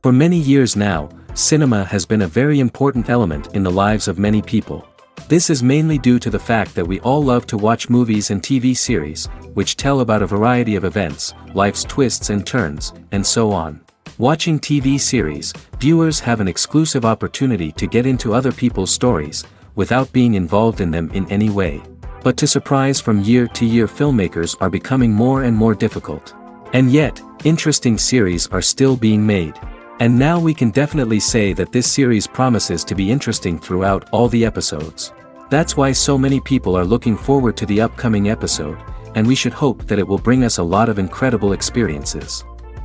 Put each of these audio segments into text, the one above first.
For many years now, cinema has been a very important element in the lives of many people. This is mainly due to the fact that we all love to watch movies and TV series, which tell about a variety of events, life's twists and turns, and so on. Watching TV series, viewers have an exclusive opportunity to get into other people's stories, without being involved in them in any way. But to surprise from year to year, filmmakers are becoming more and more difficult. And yet, interesting series are still being made. And now we can definitely say that this series promises to be interesting throughout all the episodes. That's why so many people are looking forward to the upcoming episode, and we should hope that it will bring us a lot of incredible experiences.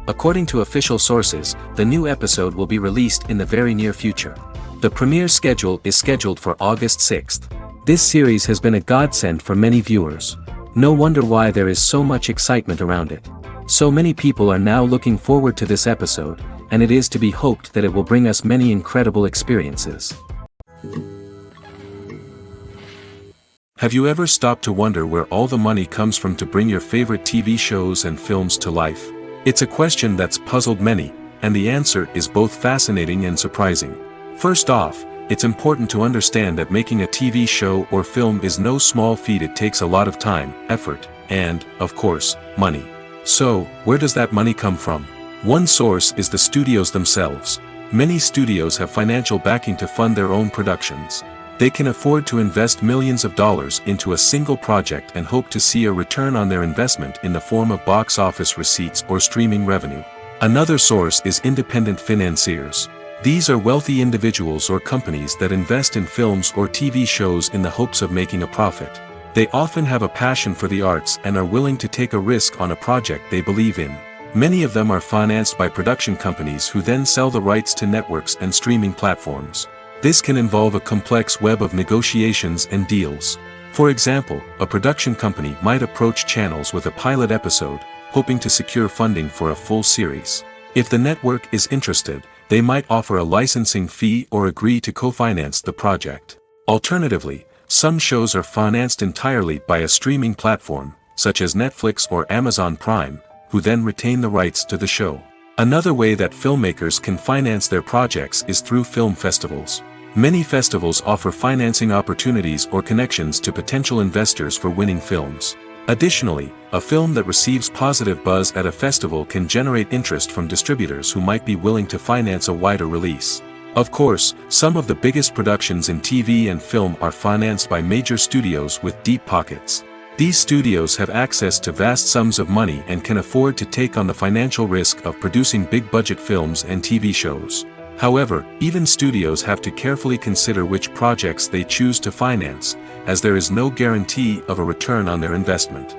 According to official sources, the new episode will be released in the very near future. The premiere schedule is scheduled for August 6th. This series has been a godsend for many viewers. No wonder why there is so much excitement around it. So many people are now looking forward to this episode, and it is to be hoped that it will bring us many incredible experiences. Have you ever stopped to wonder where all the money comes from to bring your favorite TV shows and films to life? It's a question that's puzzled many, and the answer is both fascinating and surprising. First off, it's important to understand that making a TV show or film is no small feat. It takes a lot of time, effort, and, of course, money. So, where does that money come from? One source is the studios themselves. Many studios have financial backing to fund their own productions. They can afford to invest millions of dollars into a single project and hope to see a return on their investment in the form of box office receipts or streaming revenue. Another source is independent financiers. These are wealthy individuals or companies that invest in films or TV shows in the hopes of making a profit. They often have a passion for the arts and are willing to take a risk on a project they believe in. Many of them are financed by production companies who then sell the rights to networks and streaming platforms. This can involve a complex web of negotiations and deals. For example, a production company might approach channels with a pilot episode, hoping to secure funding for a full series. If the network is interested, they might offer a licensing fee or agree to co-finance the project. Alternatively, some shows are financed entirely by a streaming platform, such as Netflix or Amazon Prime, who then retain the rights to the show. Another way that filmmakers can finance their projects is through film festivals. Many festivals offer financing opportunities or connections to potential investors for winning films. Additionally, a film that receives positive buzz at a festival can generate interest from distributors who might be willing to finance a wider release. Of course, some of the biggest productions in TV and film are financed by major studios with deep pockets. These studios have access to vast sums of money and can afford to take on the financial risk of producing big-budget films and TV shows. However, even studios have to carefully consider which projects they choose to finance, as there is no guarantee of a return on their investment.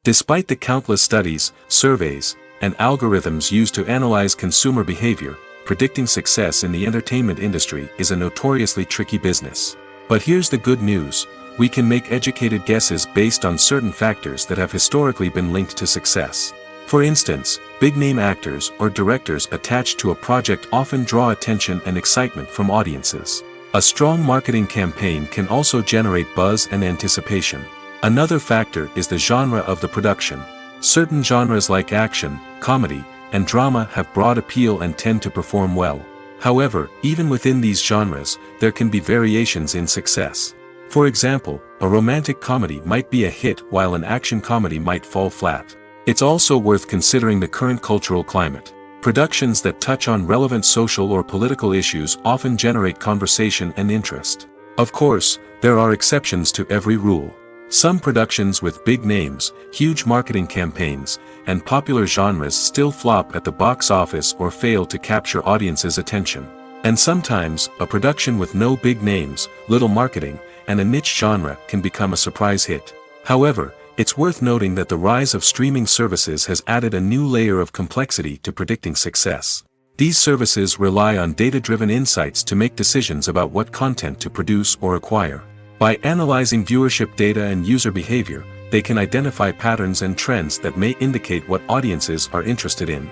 Despite the countless studies, surveys, and algorithms used to analyze consumer behavior, predicting success in the entertainment industry is a notoriously tricky business. But here's the good news: we can make educated guesses based on certain factors that have historically been linked to success. For instance, big-name actors or directors attached to a project often draw attention and excitement from audiences. A strong marketing campaign can also generate buzz and anticipation. Another factor is the genre of the production. Certain genres like action, comedy, and drama have broad appeal and tend to perform well. However, even within these genres, there can be variations in success. For example, a romantic comedy might be a hit while an action comedy might fall flat. It's also worth considering the current cultural climate. Productions that touch on relevant social or political issues often generate conversation and interest. Of course, there are exceptions to every rule. Some productions with big names, huge marketing campaigns, and popular genres still flop at the box office or fail to capture audiences' attention. And sometimes, a production with no big names, little marketing, and a niche genre can become a surprise hit. However, it's worth noting that the rise of streaming services has added a new layer of complexity to predicting success. These services rely on data-driven insights to make decisions about what content to produce or acquire. By analyzing viewership data and user behavior, they can identify patterns and trends that may indicate what audiences are interested in.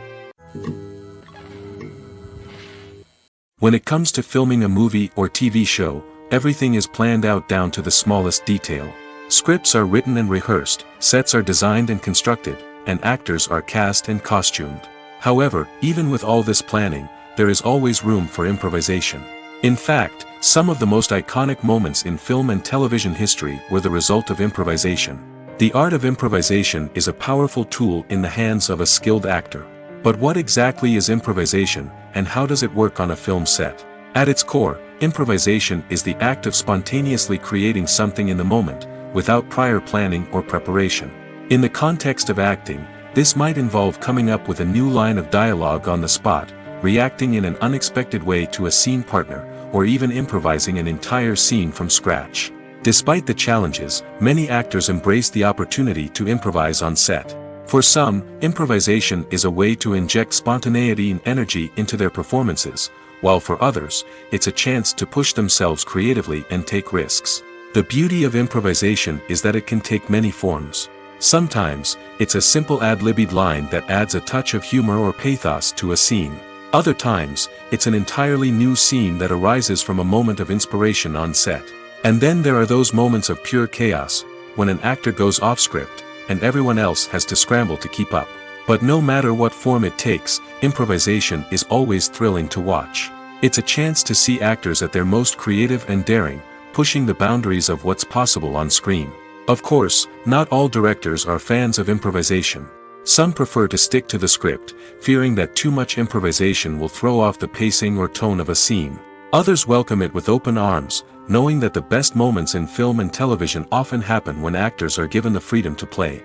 When it comes to filming a movie or TV show, everything is planned out down to the smallest detail. Scripts are written and rehearsed, sets are designed and constructed, and actors are cast and costumed. However, even with all this planning, there is always room for improvisation. In fact, some of the most iconic moments in film and television history were the result of improvisation. The art of improvisation is a powerful tool in the hands of a skilled actor. But what exactly is improvisation, and how does it work on a film set? At its core, improvisation is the act of spontaneously creating something in the moment, without prior planning or preparation. In the context of acting, this might involve coming up with a new line of dialogue on the spot, reacting in an unexpected way to a scene partner, or even improvising an entire scene from scratch. Despite the challenges, many actors embrace the opportunity to improvise on set. For some, improvisation is a way to inject spontaneity and energy into their performances, while for others, it's a chance to push themselves creatively and take risks. The beauty of improvisation is that it can take many forms. Sometimes, it's a simple ad-libbed line that adds a touch of humor or pathos to a scene. Other times, it's an entirely new scene that arises from a moment of inspiration on set. And then there are those moments of pure chaos, when an actor goes off script, and everyone else has to scramble to keep up. But no matter what form it takes, improvisation is always thrilling to watch. It's a chance to see actors at their most creative and daring, pushing the boundaries of what's possible on screen. Of course, not all directors are fans of improvisation. Some prefer to stick to the script, fearing that too much improvisation will throw off the pacing or tone of a scene. Others welcome it with open arms, knowing that the best moments in film and television often happen when actors are given the freedom to play.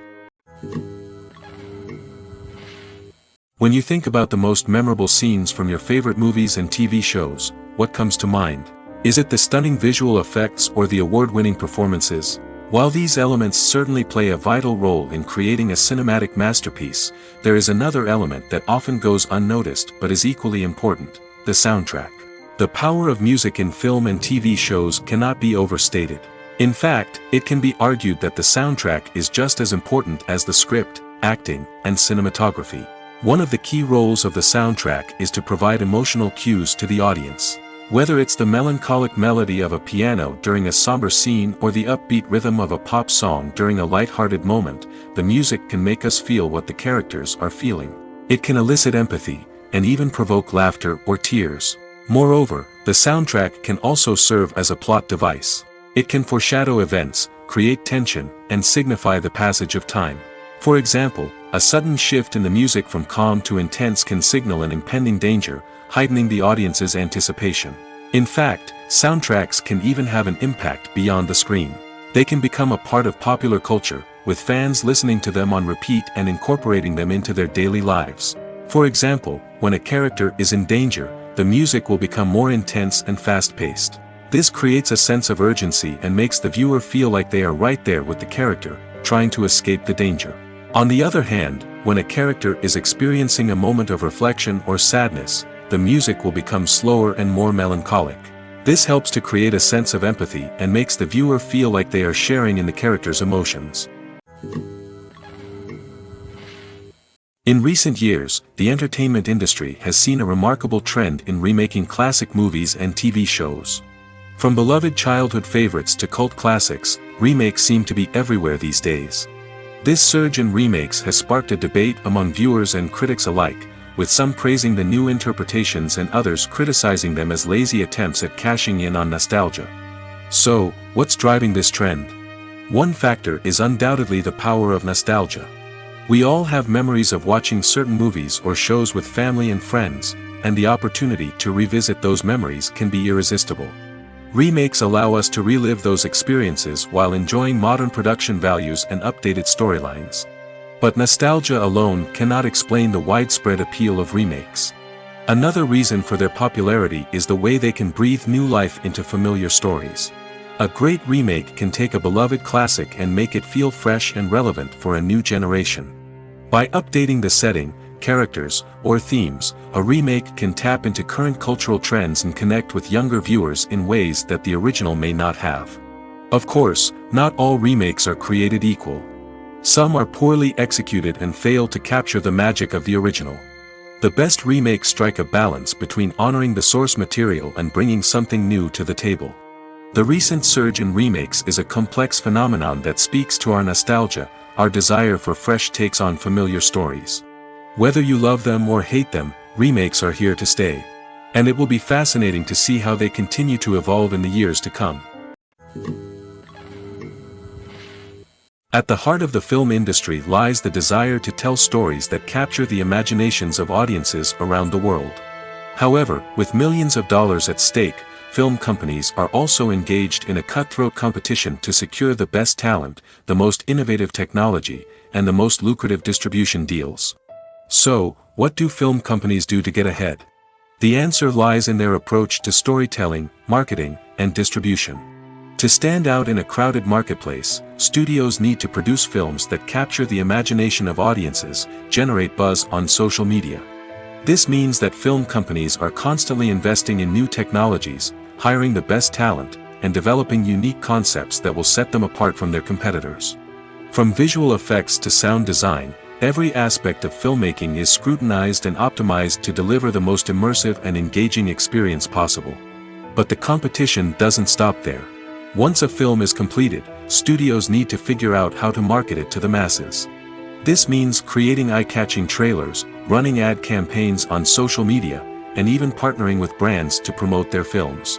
When you think about the most memorable scenes from your favorite movies and TV shows, what comes to mind? Is it the stunning visual effects or the award-winning performances? While these elements certainly play a vital role in creating a cinematic masterpiece, there is another element that often goes unnoticed but is equally important: the soundtrack. The power of music in film and TV shows cannot be overstated. In fact, it can be argued that the soundtrack is just as important as the script, acting, and cinematography. One of the key roles of the soundtrack is to provide emotional cues to the audience. Whether it's the melancholic melody of a piano during a somber scene or the upbeat rhythm of a pop song during a light-hearted moment, the music can make us feel what the characters are feeling. It can elicit empathy, and even provoke laughter or tears. Moreover, the soundtrack can also serve as a plot device. It can foreshadow events, create tension, and signify the passage of time. For example, a sudden shift in the music from calm to intense can signal an impending danger, heightening the audience's anticipation. In fact, soundtracks can even have an impact beyond the screen. They can become a part of popular culture, with fans listening to them on repeat and incorporating them into their daily lives. For example, when a character is in danger, the music will become more intense and fast-paced. This creates a sense of urgency and makes the viewer feel like they are right there with the character, trying to escape the danger. On the other hand, when a character is experiencing a moment of reflection or sadness, the music will become slower and more melancholic. This helps to create a sense of empathy and makes the viewer feel like they are sharing in the character's emotions. In recent years, the entertainment industry has seen a remarkable trend in remaking classic movies and TV shows. From beloved childhood favorites to cult classics, remakes seem to be everywhere these days. This surge in remakes has sparked a debate among viewers and critics alike, with some praising the new interpretations and others criticizing them as lazy attempts at cashing in on nostalgia. So, what's driving this trend? One factor is undoubtedly the power of nostalgia. We all have memories of watching certain movies or shows with family and friends, and the opportunity to revisit those memories can be irresistible. Remakes allow us to relive those experiences while enjoying modern production values and updated storylines. But nostalgia alone cannot explain the widespread appeal of remakes. Another reason for their popularity is the way they can breathe new life into familiar stories. A great remake can take a beloved classic and make it feel fresh and relevant for a new generation. By updating the setting, characters, or themes, a remake can tap into current cultural trends and connect with younger viewers in ways that the original may not have. Of course, not all remakes are created equal. Some are poorly executed and fail to capture the magic of the original. The best remakes strike a balance between honoring the source material and bringing something new to the table. The recent surge in remakes is a complex phenomenon that speaks to our nostalgia, our desire for fresh takes on familiar stories. Whether you love them or hate them, remakes are here to stay. And it will be fascinating to see how they continue to evolve in the years to come. At the heart of the film industry lies the desire to tell stories that capture the imaginations of audiences around the world. However, with millions of dollars at stake, film companies are also engaged in a cutthroat competition to secure the best talent, the most innovative technology, and the most lucrative distribution deals. So, what do film companies do to get ahead? The answer lies in their approach to storytelling, marketing, and distribution. To stand out in a crowded marketplace, studios need to produce films that capture the imagination of audiences, generate buzz on social media. This means that film companies are constantly investing in new technologies, hiring the best talent, and developing unique concepts that will set them apart from their competitors. From visual effects to sound design, every aspect of filmmaking is scrutinized and optimized to deliver the most immersive and engaging experience possible. But the competition doesn't stop there. Once a film is completed, studios need to figure out how to market it to the masses. This means creating eye-catching trailers, running ad campaigns on social media, and even partnering with brands to promote their films.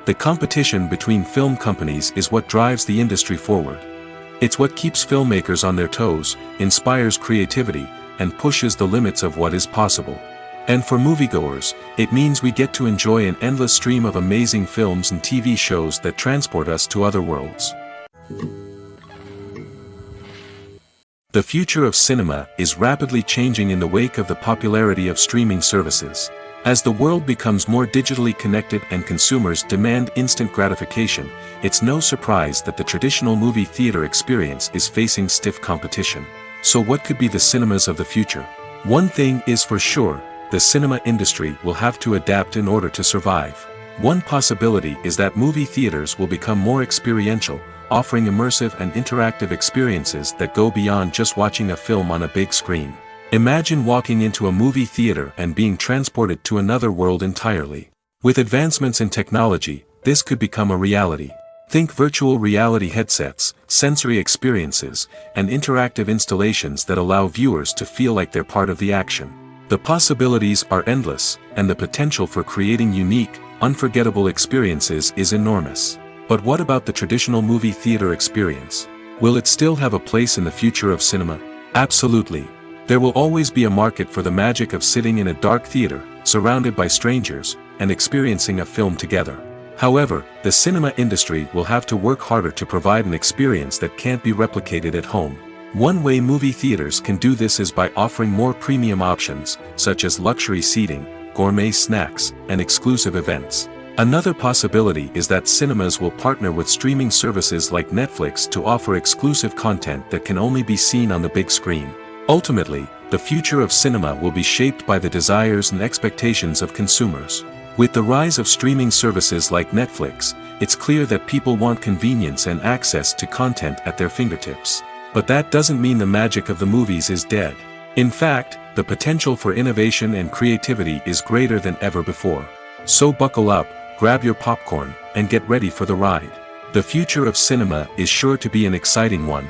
The competition between film companies is what drives the industry forward. It's what keeps filmmakers on their toes, inspires creativity, and pushes the limits of what is possible. And for moviegoers, it means we get to enjoy an endless stream of amazing films and TV shows that transport us to other worlds. The future of cinema is rapidly changing in the wake of the popularity of streaming services. As the world becomes more digitally connected and consumers demand instant gratification, it's no surprise that the traditional movie theater experience is facing stiff competition. So what could be the cinemas of the future? One thing is for sure, the cinema industry will have to adapt in order to survive. One possibility is that movie theaters will become more experiential, offering immersive and interactive experiences that go beyond just watching a film on a big screen. Imagine walking into a movie theater and being transported to another world entirely. With advancements in technology, this could become a reality. Think virtual reality headsets, sensory experiences, and interactive installations that allow viewers to feel like they're part of the action. The possibilities are endless, and the potential for creating unique, unforgettable experiences is enormous. But what about the traditional movie theater experience? Will it still have a place in the future of cinema? Absolutely. There will always be a market for the magic of sitting in a dark theater, surrounded by strangers, and experiencing a film together. However, the cinema industry will have to work harder to provide an experience that can't be replicated at home. One way movie theaters can do this is by offering more premium options, such as luxury seating, gourmet snacks, and exclusive events. Another possibility is that cinemas will partner with streaming services like Netflix to offer exclusive content that can only be seen on the big screen. Ultimately, the future of cinema will be shaped by the desires and expectations of consumers. With the rise of streaming services like Netflix, it's clear that people want convenience and access to content at their fingertips. But that doesn't mean the magic of the movies is dead. In fact, the potential for innovation and creativity is greater than ever before. So buckle up, grab your popcorn, and get ready for the ride. The future of cinema is sure to be an exciting one.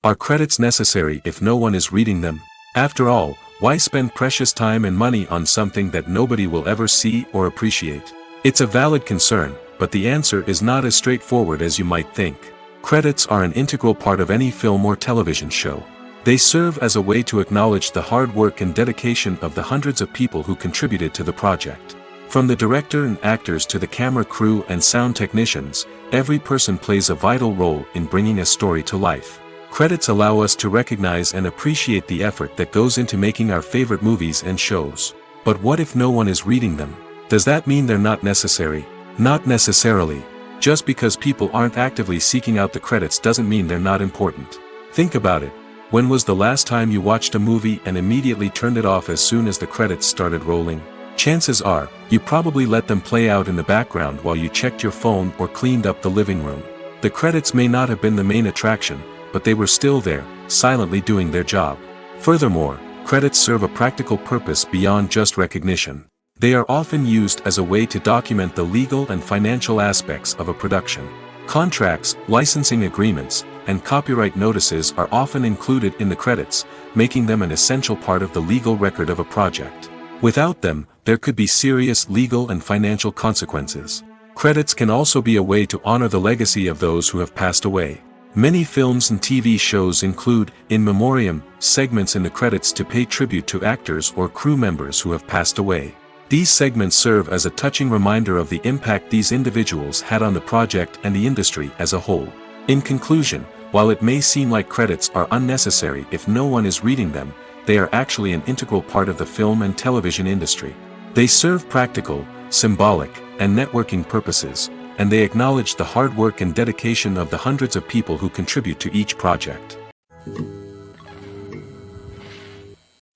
Are credits necessary if no one is reading them? After all, why spend precious time and money on something that nobody will ever see or appreciate? It's a valid concern, but the answer is not as straightforward as you might think. Credits are an integral part of any film or television show. They serve as a way to acknowledge the hard work and dedication of the hundreds of people who contributed to the project. From the director and actors to the camera crew and sound technicians, every person plays a vital role in bringing a story to life. Credits allow us to recognize and appreciate the effort that goes into making our favorite movies and shows. But what if no one is reading them? Does that mean they're not necessary? Not necessarily. Just because people aren't actively seeking out the credits doesn't mean they're not important. Think about it. When was the last time you watched a movie and immediately turned it off as soon as the credits started rolling? Chances are, you probably let them play out in the background while you checked your phone or cleaned up the living room. The credits may not have been the main attraction, but they were still there, silently doing their job. Furthermore, credits serve a practical purpose beyond just recognition. They are often used as a way to document the legal and financial aspects of a production. Contracts, licensing agreements, and copyright notices are often included in the credits, making them an essential part of the legal record of a project. Without them, there could be serious legal and financial consequences. Credits can also be a way to honor the legacy of those who have passed away. Many films and TV shows include, in memoriam, segments in the credits to pay tribute to actors or crew members who have passed away. These segments serve as a touching reminder of the impact these individuals had on the project and the industry as a whole. In conclusion, while it may seem like credits are unnecessary if no one is reading them, they are actually an integral part of the film and television industry. They serve practical, symbolic, and networking purposes, and they acknowledge the hard work and dedication of the hundreds of people who contribute to each project.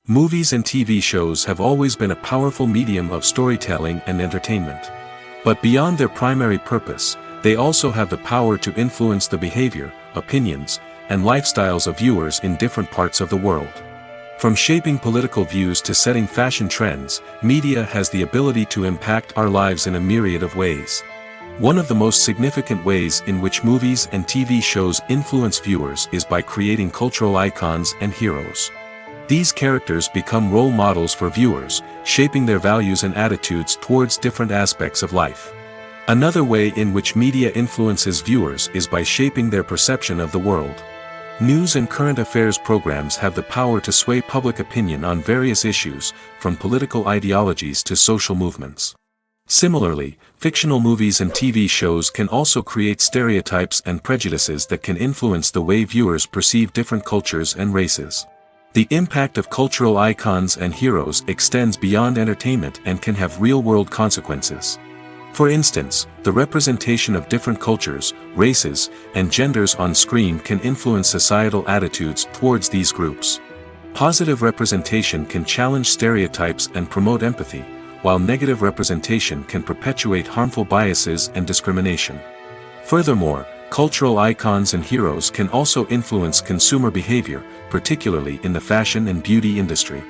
Movies and TV shows have always been a powerful medium of storytelling and entertainment. But beyond their primary purpose, they also have the power to influence the behavior, opinions, and lifestyles of viewers in different parts of the world. From shaping political views to setting fashion trends, media has the ability to impact our lives in a myriad of ways. One of the most significant ways in which movies and TV shows influence viewers is by creating cultural icons and heroes. These characters become role models for viewers, shaping their values and attitudes towards different aspects of life. Another way in which media influences viewers is by shaping their perception of the world. News and current affairs programs have the power to sway public opinion on various issues, from political ideologies to social movements. Similarly, fictional movies and TV shows can also create stereotypes and prejudices that can influence the way viewers perceive different cultures and races. The impact of cultural icons and heroes extends beyond entertainment and can have real-world consequences. For instance, the representation of different cultures, races, and genders on screen can influence societal attitudes towards these groups. Positive representation can challenge stereotypes and promote empathy, while negative representation can perpetuate harmful biases and discrimination. Furthermore, cultural icons and heroes can also influence consumer behavior, particularly in the fashion and beauty industry.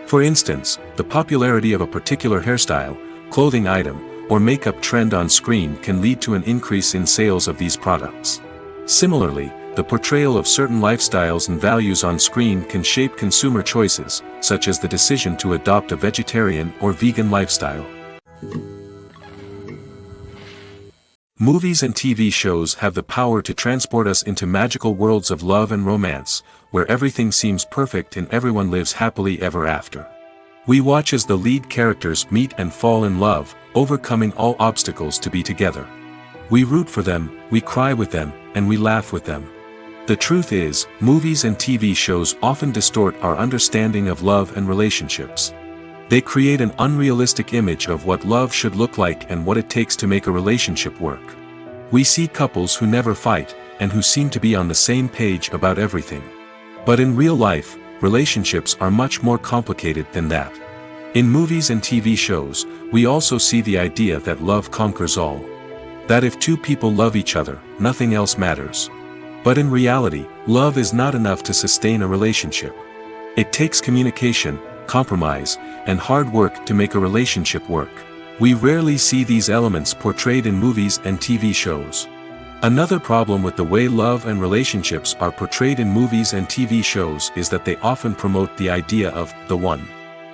For instance, the popularity of a particular hairstyle, clothing item, or makeup trend on screen can lead to an increase in sales of these products. Similarly, the portrayal of certain lifestyles and values on screen can shape consumer choices, such as the decision to adopt a vegetarian or vegan lifestyle. Movies and TV shows have the power to transport us into magical worlds of love and romance, where everything seems perfect and everyone lives happily ever after. We watch as the lead characters meet and fall in love, overcoming all obstacles to be together. We root for them, we cry with them, and we laugh with them. The truth is, movies and TV shows often distort our understanding of love and relationships. They create an unrealistic image of what love should look like and what it takes to make a relationship work. We see couples who never fight, and who seem to be on the same page about everything. But in real life, relationships are much more complicated than that. In movies and TV shows, we also see the idea that love conquers all. That if two people love each other, nothing else matters. But in reality, love is not enough to sustain a relationship. It takes communication, compromise, and hard work to make a relationship work. We rarely see these elements portrayed in movies and TV shows. Another problem with the way love and relationships are portrayed in movies and TV shows is that they often promote the idea of the one.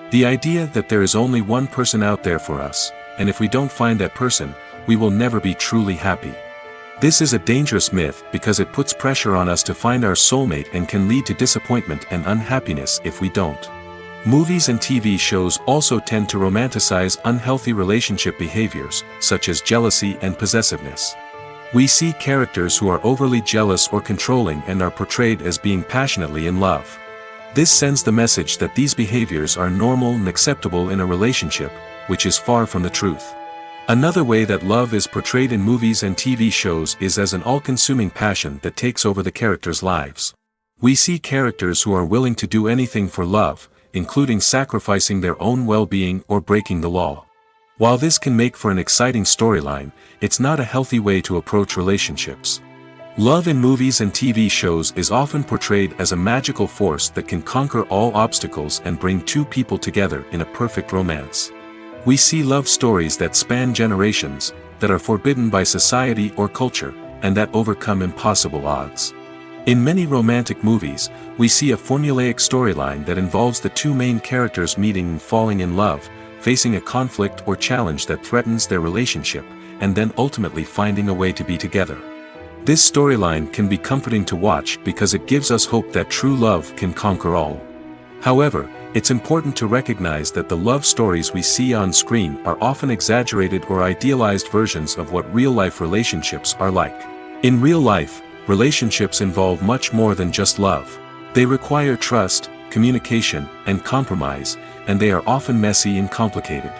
The idea that there is only one person out there for us, and if we don't find that person, we will never be truly happy. This is a dangerous myth because it puts pressure on us to find our soulmate and can lead to disappointment and unhappiness if we don't. Movies and TV shows also tend to romanticize unhealthy relationship behaviors, such as jealousy and possessiveness. We see characters who are overly jealous or controlling and are portrayed as being passionately in love. This sends the message that these behaviors are normal and acceptable in a relationship, which is far from the truth. Another way that love is portrayed in movies and TV shows is as an all-consuming passion that takes over the characters' lives. We see characters who are willing to do anything for love, including sacrificing their own well-being or breaking the law. While this can make for an exciting storyline, it's not a healthy way to approach relationships. Love in movies and TV shows is often portrayed as a magical force that can conquer all obstacles and bring two people together in a perfect romance. We see love stories that span generations, that are forbidden by society or culture, and that overcome impossible odds. In many romantic movies, we see a formulaic storyline that involves the two main characters meeting and falling in love, facing a conflict or challenge that threatens their relationship, and then ultimately finding a way to be together. This storyline can be comforting to watch because it gives us hope that true love can conquer all. However, it's important to recognize that the love stories we see on screen are often exaggerated or idealized versions of what real-life relationships are like. In real life, relationships involve much more than just love. They require trust, communication, and compromise, and they are often messy and complicated.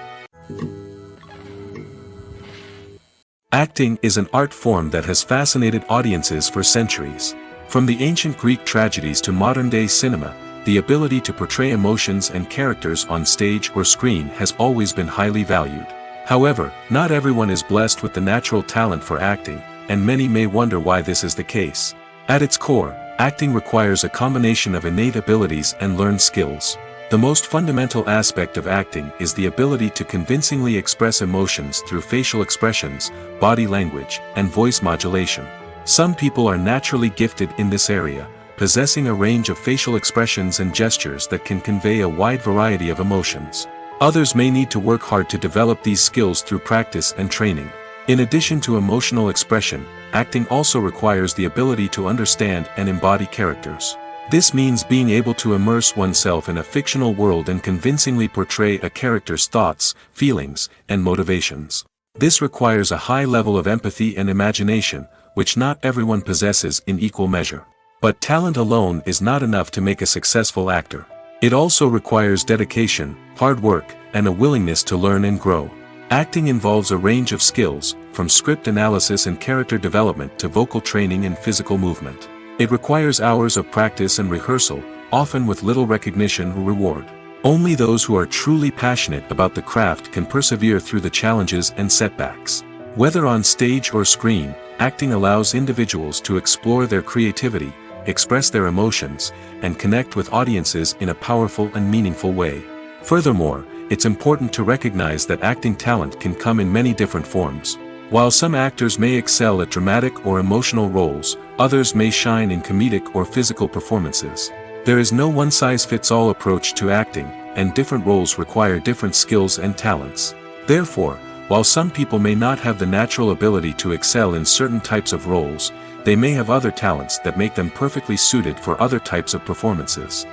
Acting is an art form that has fascinated audiences for centuries. From the ancient Greek tragedies to modern-day cinema, the ability to portray emotions and characters on stage or screen has always been highly valued. However, not everyone is blessed with the natural talent for acting, and many may wonder why this is the case. At its core, acting requires a combination of innate abilities and learned skills. The most fundamental aspect of acting is the ability to convincingly express emotions through facial expressions, body language, and voice modulation. Some people are naturally gifted in this area, possessing a range of facial expressions and gestures that can convey a wide variety of emotions. Others may need to work hard to develop these skills through practice and training. In addition to emotional expression, acting also requires the ability to understand and embody characters. This means being able to immerse oneself in a fictional world and convincingly portray a character's thoughts, feelings, and motivations. This requires a high level of empathy and imagination, which not everyone possesses in equal measure. But talent alone is not enough to make a successful actor. It also requires dedication, hard work, and a willingness to learn and grow. Acting involves a range of skills, from script analysis and character development to vocal training and physical movement. It requires hours of practice and rehearsal, often with little recognition or reward. Only those who are truly passionate about the craft can persevere through the challenges and setbacks. Whether on stage or screen, acting allows individuals to explore their creativity, express their emotions, and connect with audiences in a powerful and meaningful way. Furthermore, it's important to recognize that acting talent can come in many different forms. While some actors may excel at dramatic or emotional roles, others may shine in comedic or physical performances. There is no one-size-fits-all approach to acting, and different roles require different skills and talents. Therefore, while some people may not have the natural ability to excel in certain types of roles, they may have other talents that make them perfectly suited for other types of performances.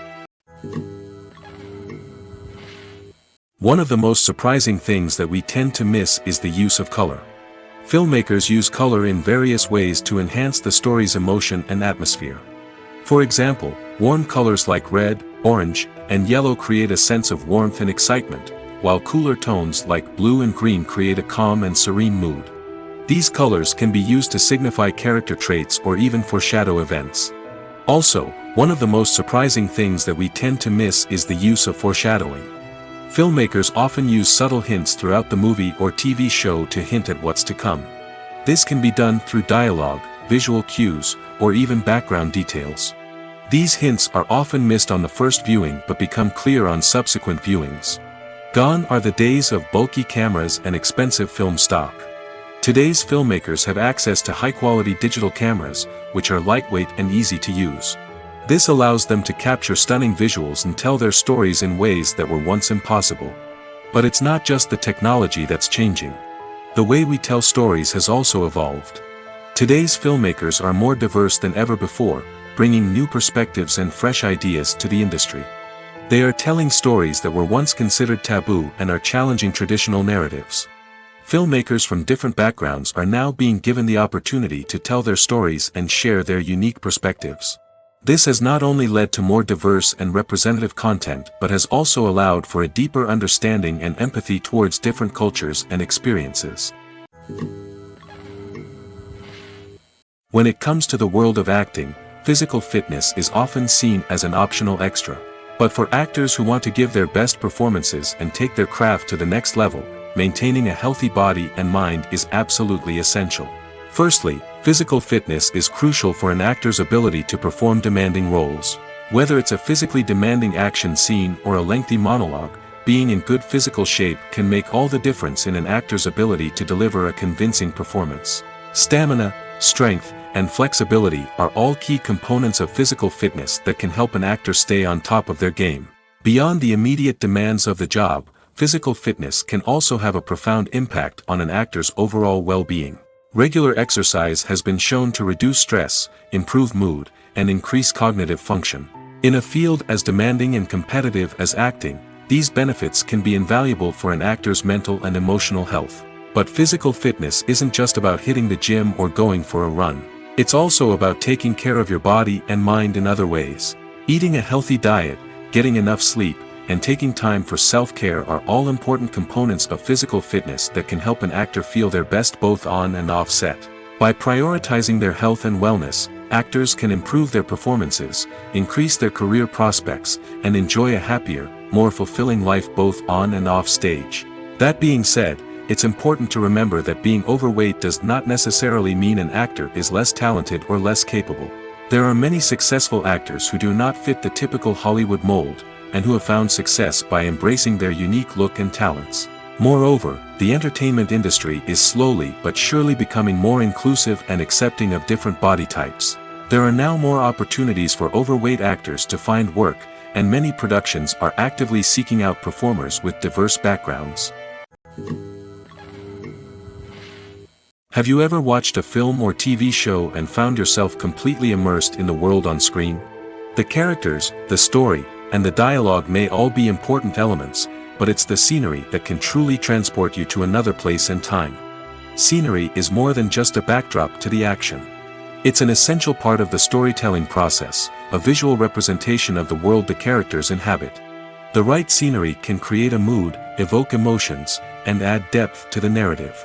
One of the most surprising things that we tend to miss is the use of color. Filmmakers use color in various ways to enhance the story's emotion and atmosphere. For example, warm colors like red, orange, and yellow create a sense of warmth and excitement, while cooler tones like blue and green create a calm and serene mood. These colors can be used to signify character traits or even foreshadow events. Also, one of the most surprising things that we tend to miss is the use of foreshadowing. Filmmakers often use subtle hints throughout the movie or TV show to hint at what's to come. This can be done through dialogue, visual cues, or even background details. These hints are often missed on the first viewing but become clear on subsequent viewings. Gone are the days of bulky cameras and expensive film stock. Today's filmmakers have access to high-quality digital cameras, which are lightweight and easy to use. This allows them to capture stunning visuals and tell their stories in ways that were once impossible. But it's not just the technology that's changing. The way we tell stories has also evolved. Today's filmmakers are more diverse than ever before, bringing new perspectives and fresh ideas to the industry. They are telling stories that were once considered taboo and are challenging traditional narratives. Filmmakers from different backgrounds are now being given the opportunity to tell their stories and share their unique perspectives. This has not only led to more diverse and representative content but has also allowed for a deeper understanding and empathy towards different cultures and experiences. When it comes to the world of acting, physical fitness is often seen as an optional extra. But for actors who want to give their best performances and take their craft to the next level, maintaining a healthy body and mind is absolutely essential. Firstly, physical fitness is crucial for an actor's ability to perform demanding roles. Whether it's a physically demanding action scene or a lengthy monologue, being in good physical shape can make all the difference in an actor's ability to deliver a convincing performance. Stamina, strength, and flexibility are all key components of physical fitness that can help an actor stay on top of their game. Beyond the immediate demands of the job, physical fitness can also have a profound impact on an actor's overall well-being. Regular exercise has been shown to reduce stress, improve mood, and increase cognitive function. In a field as demanding and competitive as acting, these benefits can be invaluable for an actor's mental and emotional health. But physical fitness isn't just about hitting the gym or going for a run. It's also about taking care of your body and mind in other ways. Eating a healthy diet, getting enough sleep, and taking time for self-care are all important components of physical fitness that can help an actor feel their best both on and off set. By prioritizing their health and wellness, actors can improve their performances, increase their career prospects, and enjoy a happier, more fulfilling life both on and off stage. That being said, it's important to remember that being overweight does not necessarily mean an actor is less talented or less capable. There are many successful actors who do not fit the typical Hollywood mold, and who have found success by embracing their unique look and talents. Moreover, the entertainment industry is slowly but surely becoming more inclusive and accepting of different body types. There are now more opportunities for overweight actors to find work, and many productions are actively seeking out performers with diverse backgrounds. Have you ever watched a film or TV show and found yourself completely immersed in the world on screen? The characters, the story, and the dialogue may all be important elements, but it's the scenery that can truly transport you to another place and time. Scenery is more than just a backdrop to the action. It's an essential part of the storytelling process, a visual representation of the world the characters inhabit. The right scenery can create a mood, evoke emotions, and add depth to the narrative.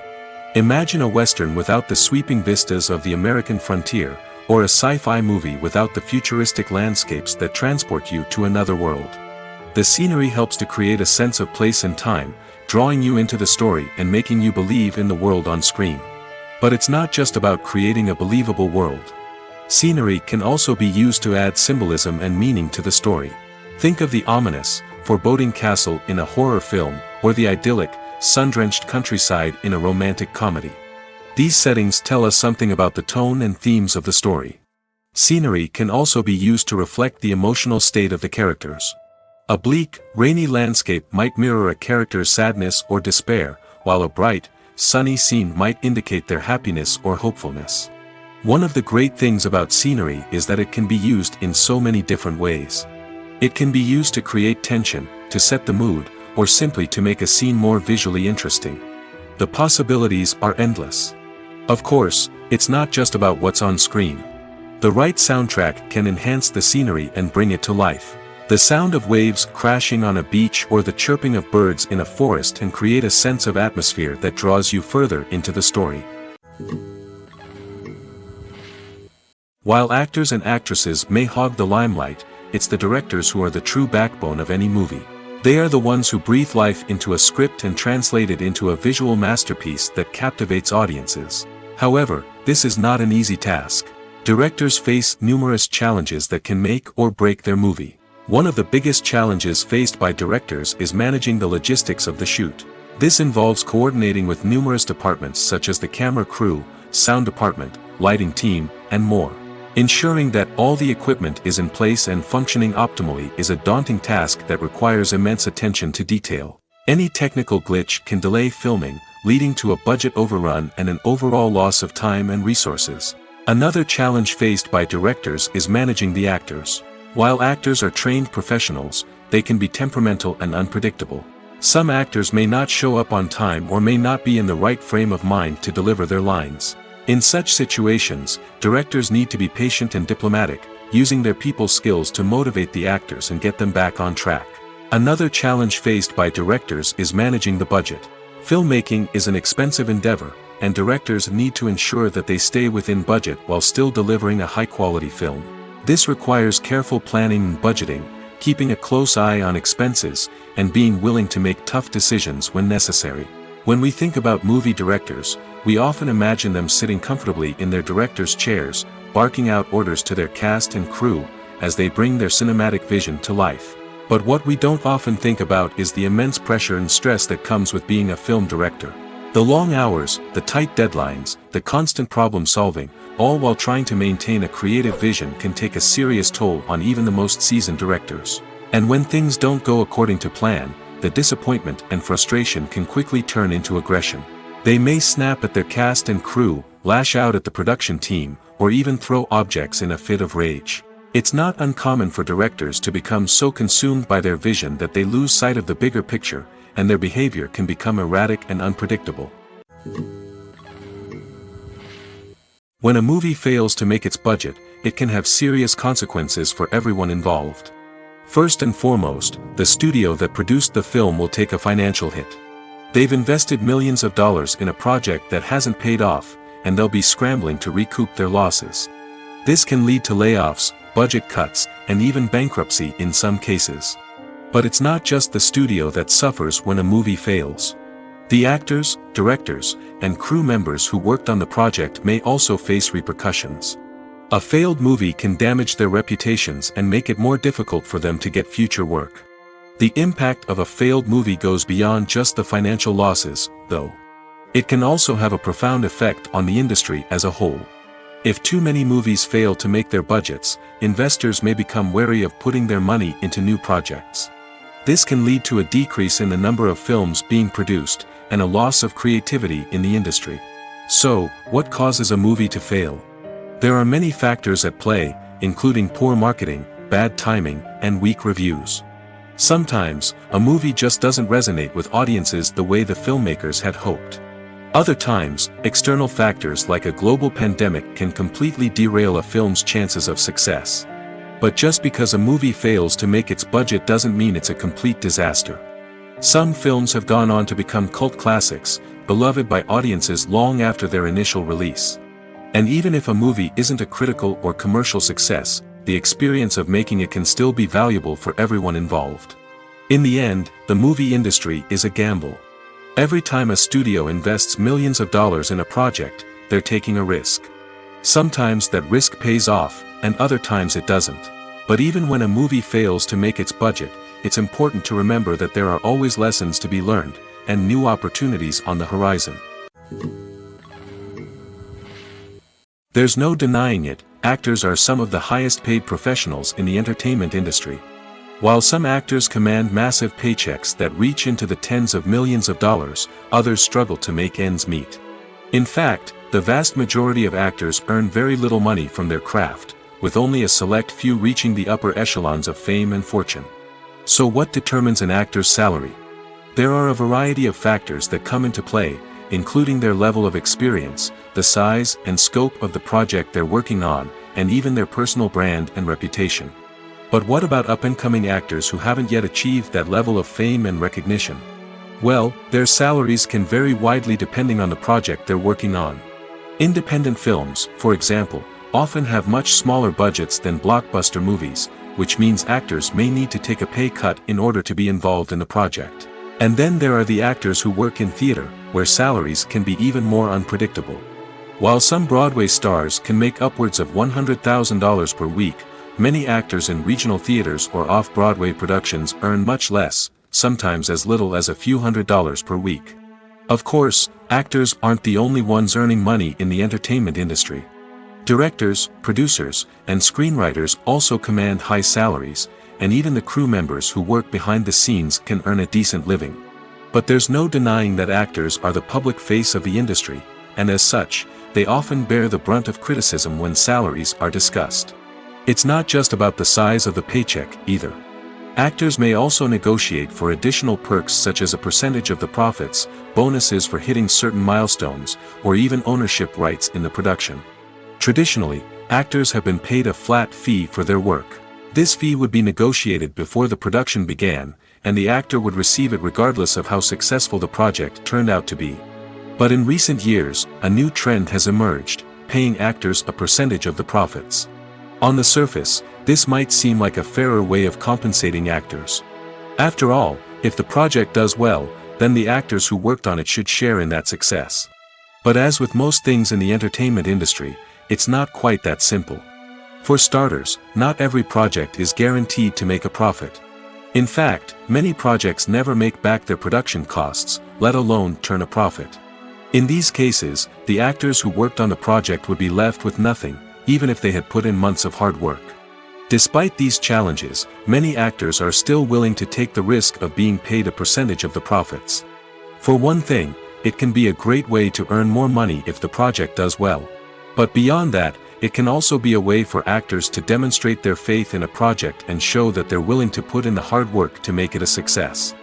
Imagine a Western without the sweeping vistas of the American frontier, or a sci-fi movie without the futuristic landscapes that transport you to another world. The scenery helps to create a sense of place and time, drawing you into the story and making you believe in the world on screen. But it's not just about creating a believable world. Scenery can also be used to add symbolism and meaning to the story. Think of the ominous, foreboding castle in a horror film, or the idyllic, sun-drenched countryside in a romantic comedy. These settings tell us something about the tone and themes of the story. Scenery can also be used to reflect the emotional state of the characters. A bleak, rainy landscape might mirror a character's sadness or despair, while a bright, sunny scene might indicate their happiness or hopefulness. One of the great things about scenery is that it can be used in so many different ways. It can be used to create tension, to set the mood, or simply to make a scene more visually interesting. The possibilities are endless. Of course, it's not just about what's on screen. The right soundtrack can enhance the scenery and bring it to life. The sound of waves crashing on a beach or the chirping of birds in a forest can create a sense of atmosphere that draws you further into the story. While actors and actresses may hog the limelight, it's the directors who are the true backbone of any movie. They are the ones who breathe life into a script and translate it into a visual masterpiece that captivates audiences. However, this is not an easy task. Directors face numerous challenges that can make or break their movie. One of the biggest challenges faced by directors is managing the logistics of the shoot. This involves coordinating with numerous departments such as the camera crew, sound department, lighting team, and more. Ensuring that all the equipment is in place and functioning optimally is a daunting task that requires immense attention to detail. Any technical glitch can delay filming, leading to a budget overrun and an overall loss of time and resources. Another challenge faced by directors is managing the actors. While actors are trained professionals, they can be temperamental and unpredictable. Some actors may not show up on time or may not be in the right frame of mind to deliver their lines. In such situations, directors need to be patient and diplomatic, using their people skills to motivate the actors and get them back on track. Another challenge faced by directors is managing the budget. Filmmaking is an expensive endeavor, and directors need to ensure that they stay within budget while still delivering a high-quality film. This requires careful planning and budgeting, keeping a close eye on expenses, and being willing to make tough decisions when necessary. When we think about movie directors, we often imagine them sitting comfortably in their director's chairs, barking out orders to their cast and crew, as they bring their cinematic vision to life. But what we don't often think about is the immense pressure and stress that comes with being a film director. The long hours, the tight deadlines, the constant problem solving, all while trying to maintain a creative vision can take a serious toll on even the most seasoned directors. And when things don't go according to plan, the disappointment and frustration can quickly turn into aggression. They may snap at their cast and crew, lash out at the production team, or even throw objects in a fit of rage. It's not uncommon for directors to become so consumed by their vision that they lose sight of the bigger picture, and their behavior can become erratic and unpredictable. When a movie fails to make its budget, it can have serious consequences for everyone involved. First and foremost, the studio that produced the film will take a financial hit. They've invested millions of dollars in a project that hasn't paid off, and they'll be scrambling to recoup their losses. This can lead to layoffs, budget cuts, and even bankruptcy in some cases. But it's not just the studio that suffers when a movie fails. The actors, directors, and crew members who worked on the project may also face repercussions. A failed movie can damage their reputations and make it more difficult for them to get future work. The impact of a failed movie goes beyond just the financial losses, though. It can also have a profound effect on the industry as a whole. If too many movies fail to make their budgets, investors may become wary of putting their money into new projects. This can lead to a decrease in the number of films being produced, and a loss of creativity in the industry. So, what causes a movie to fail? There are many factors at play, including poor marketing, bad timing, and weak reviews. Sometimes, a movie just doesn't resonate with audiences the way the filmmakers had hoped. Other times, external factors like a global pandemic can completely derail a film's chances of success. But just because a movie fails to make its budget doesn't mean it's a complete disaster. Some films have gone on to become cult classics, beloved by audiences long after their initial release. And even if a movie isn't a critical or commercial success, the experience of making it can still be valuable for everyone involved. In the end, the movie industry is a gamble. Every time a studio invests millions of dollars in a project, they're taking a risk. Sometimes that risk pays off, and other times it doesn't. But even when a movie fails to make its budget, it's important to remember that there are always lessons to be learned, and new opportunities on the horizon. There's no denying it, actors are some of the highest paid professionals in the entertainment industry. While some actors command massive paychecks that reach into the tens of millions of dollars, others struggle to make ends meet. In fact, the vast majority of actors earn very little money from their craft, with only a select few reaching the upper echelons of fame and fortune. So what determines an actor's salary? There are a variety of factors that come into play, including their level of experience, the size and scope of the project they're working on, and even their personal brand and reputation. But what about up-and-coming actors who haven't yet achieved that level of fame and recognition? Well, their salaries can vary widely depending on the project they're working on. Independent films, for example, often have much smaller budgets than blockbuster movies, which means actors may need to take a pay cut in order to be involved in the project. And then there are the actors who work in theater, where salaries can be even more unpredictable. While some Broadway stars can make upwards of $100,000 per week, many actors in regional theaters or off-Broadway productions earn much less, sometimes as little as a few $100s per week. Of course, actors aren't the only ones earning money in the entertainment industry. Directors, producers, and screenwriters also command high salaries, and even the crew members who work behind the scenes can earn a decent living. But there's no denying that actors are the public face of the industry, and as such, they often bear the brunt of criticism when salaries are discussed. It's not just about the size of the paycheck, either. Actors may also negotiate for additional perks such as a percentage of the profits, bonuses for hitting certain milestones, or even ownership rights in the production. Traditionally, actors have been paid a flat fee for their work. This fee would be negotiated before the production began, and the actor would receive it regardless of how successful the project turned out to be. But in recent years, a new trend has emerged, paying actors a percentage of the profits. On the surface, this might seem like a fairer way of compensating actors. After all, if the project does well, then the actors who worked on it should share in that success. But as with most things in the entertainment industry, it's not quite that simple. For starters, not every project is guaranteed to make a profit. In fact, many projects never make back their production costs, let alone turn a profit. In these cases, the actors who worked on the project would be left with nothing, even if they had put in months of hard work. Despite these challenges, many actors are still willing to take the risk of being paid a percentage of the profits. For one thing, it can be a great way to earn more money if the project does well. But beyond that, it can also be a way for actors to demonstrate their faith in a project and show that they're willing to put in the hard work to make it a success.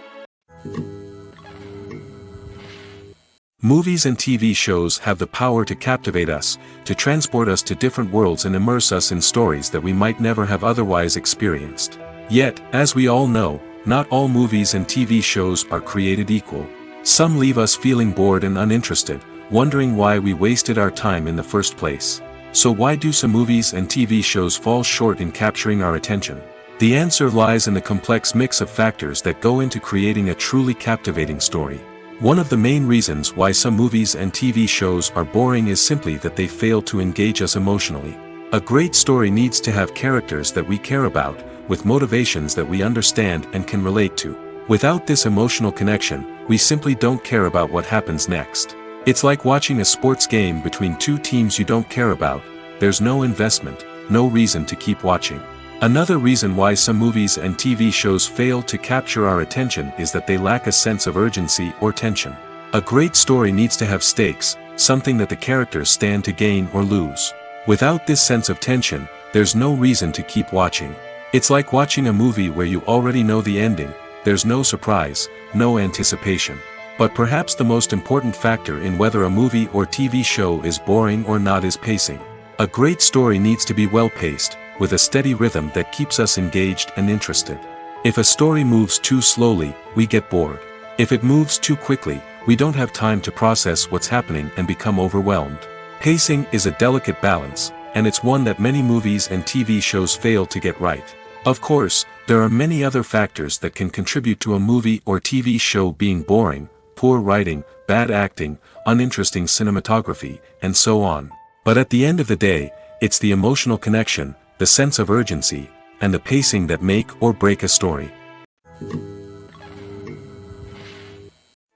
Movies and TV shows have the power to captivate us, to transport us to different worlds and immerse us in stories that we might never have otherwise experienced. Yet, as we all know, not all movies and TV shows are created equal. Some leave us feeling bored and uninterested, wondering why we wasted our time in the first place. So why do some movies and TV shows fall short in capturing our attention? The answer lies in the complex mix of factors that go into creating a truly captivating story. One of the main reasons why some movies and TV shows are boring is simply that they fail to engage us emotionally. A great story needs to have characters that we care about, with motivations that we understand and can relate to. Without this emotional connection, we simply don't care about what happens next. It's like watching a sports game between two teams you don't care about. There's no investment, no reason to keep watching. Another reason why some movies and TV shows fail to capture our attention is that they lack a sense of urgency or tension. A great story needs to have stakes, something that the characters stand to gain or lose. Without this sense of tension, there's no reason to keep watching. It's like watching a movie where you already know the ending. There's no surprise, no anticipation. But perhaps the most important factor in whether a movie or TV show is boring or not is pacing. A great story needs to be well-paced, with a steady rhythm that keeps us engaged and interested. If a story moves too slowly, we get bored. If it moves too quickly, we don't have time to process what's happening and become overwhelmed. Pacing is a delicate balance, and it's one that many movies and TV shows fail to get right. Of course, there are many other factors that can contribute to a movie or TV show being boring: poor writing, bad acting, uninteresting cinematography, and so on. But at the end of the day, it's the emotional connection, the sense of urgency, and the pacing that make or break a story.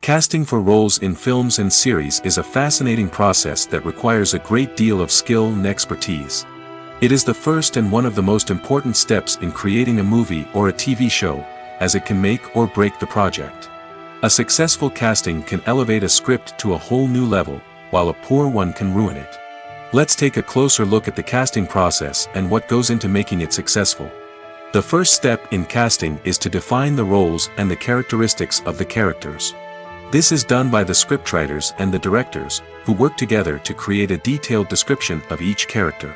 Casting for roles in films and series is a fascinating process that requires a great deal of skill and expertise. It is the first and one of the most important steps in creating a movie or a TV show, as it can make or break the project. A successful casting can elevate a script to a whole new level, while a poor one can ruin it. Let's take a closer look at the casting process and what goes into making it successful. The first step in casting is to define the roles and the characteristics of the characters. This is done by the scriptwriters and the directors, who work together to create a detailed description of each character.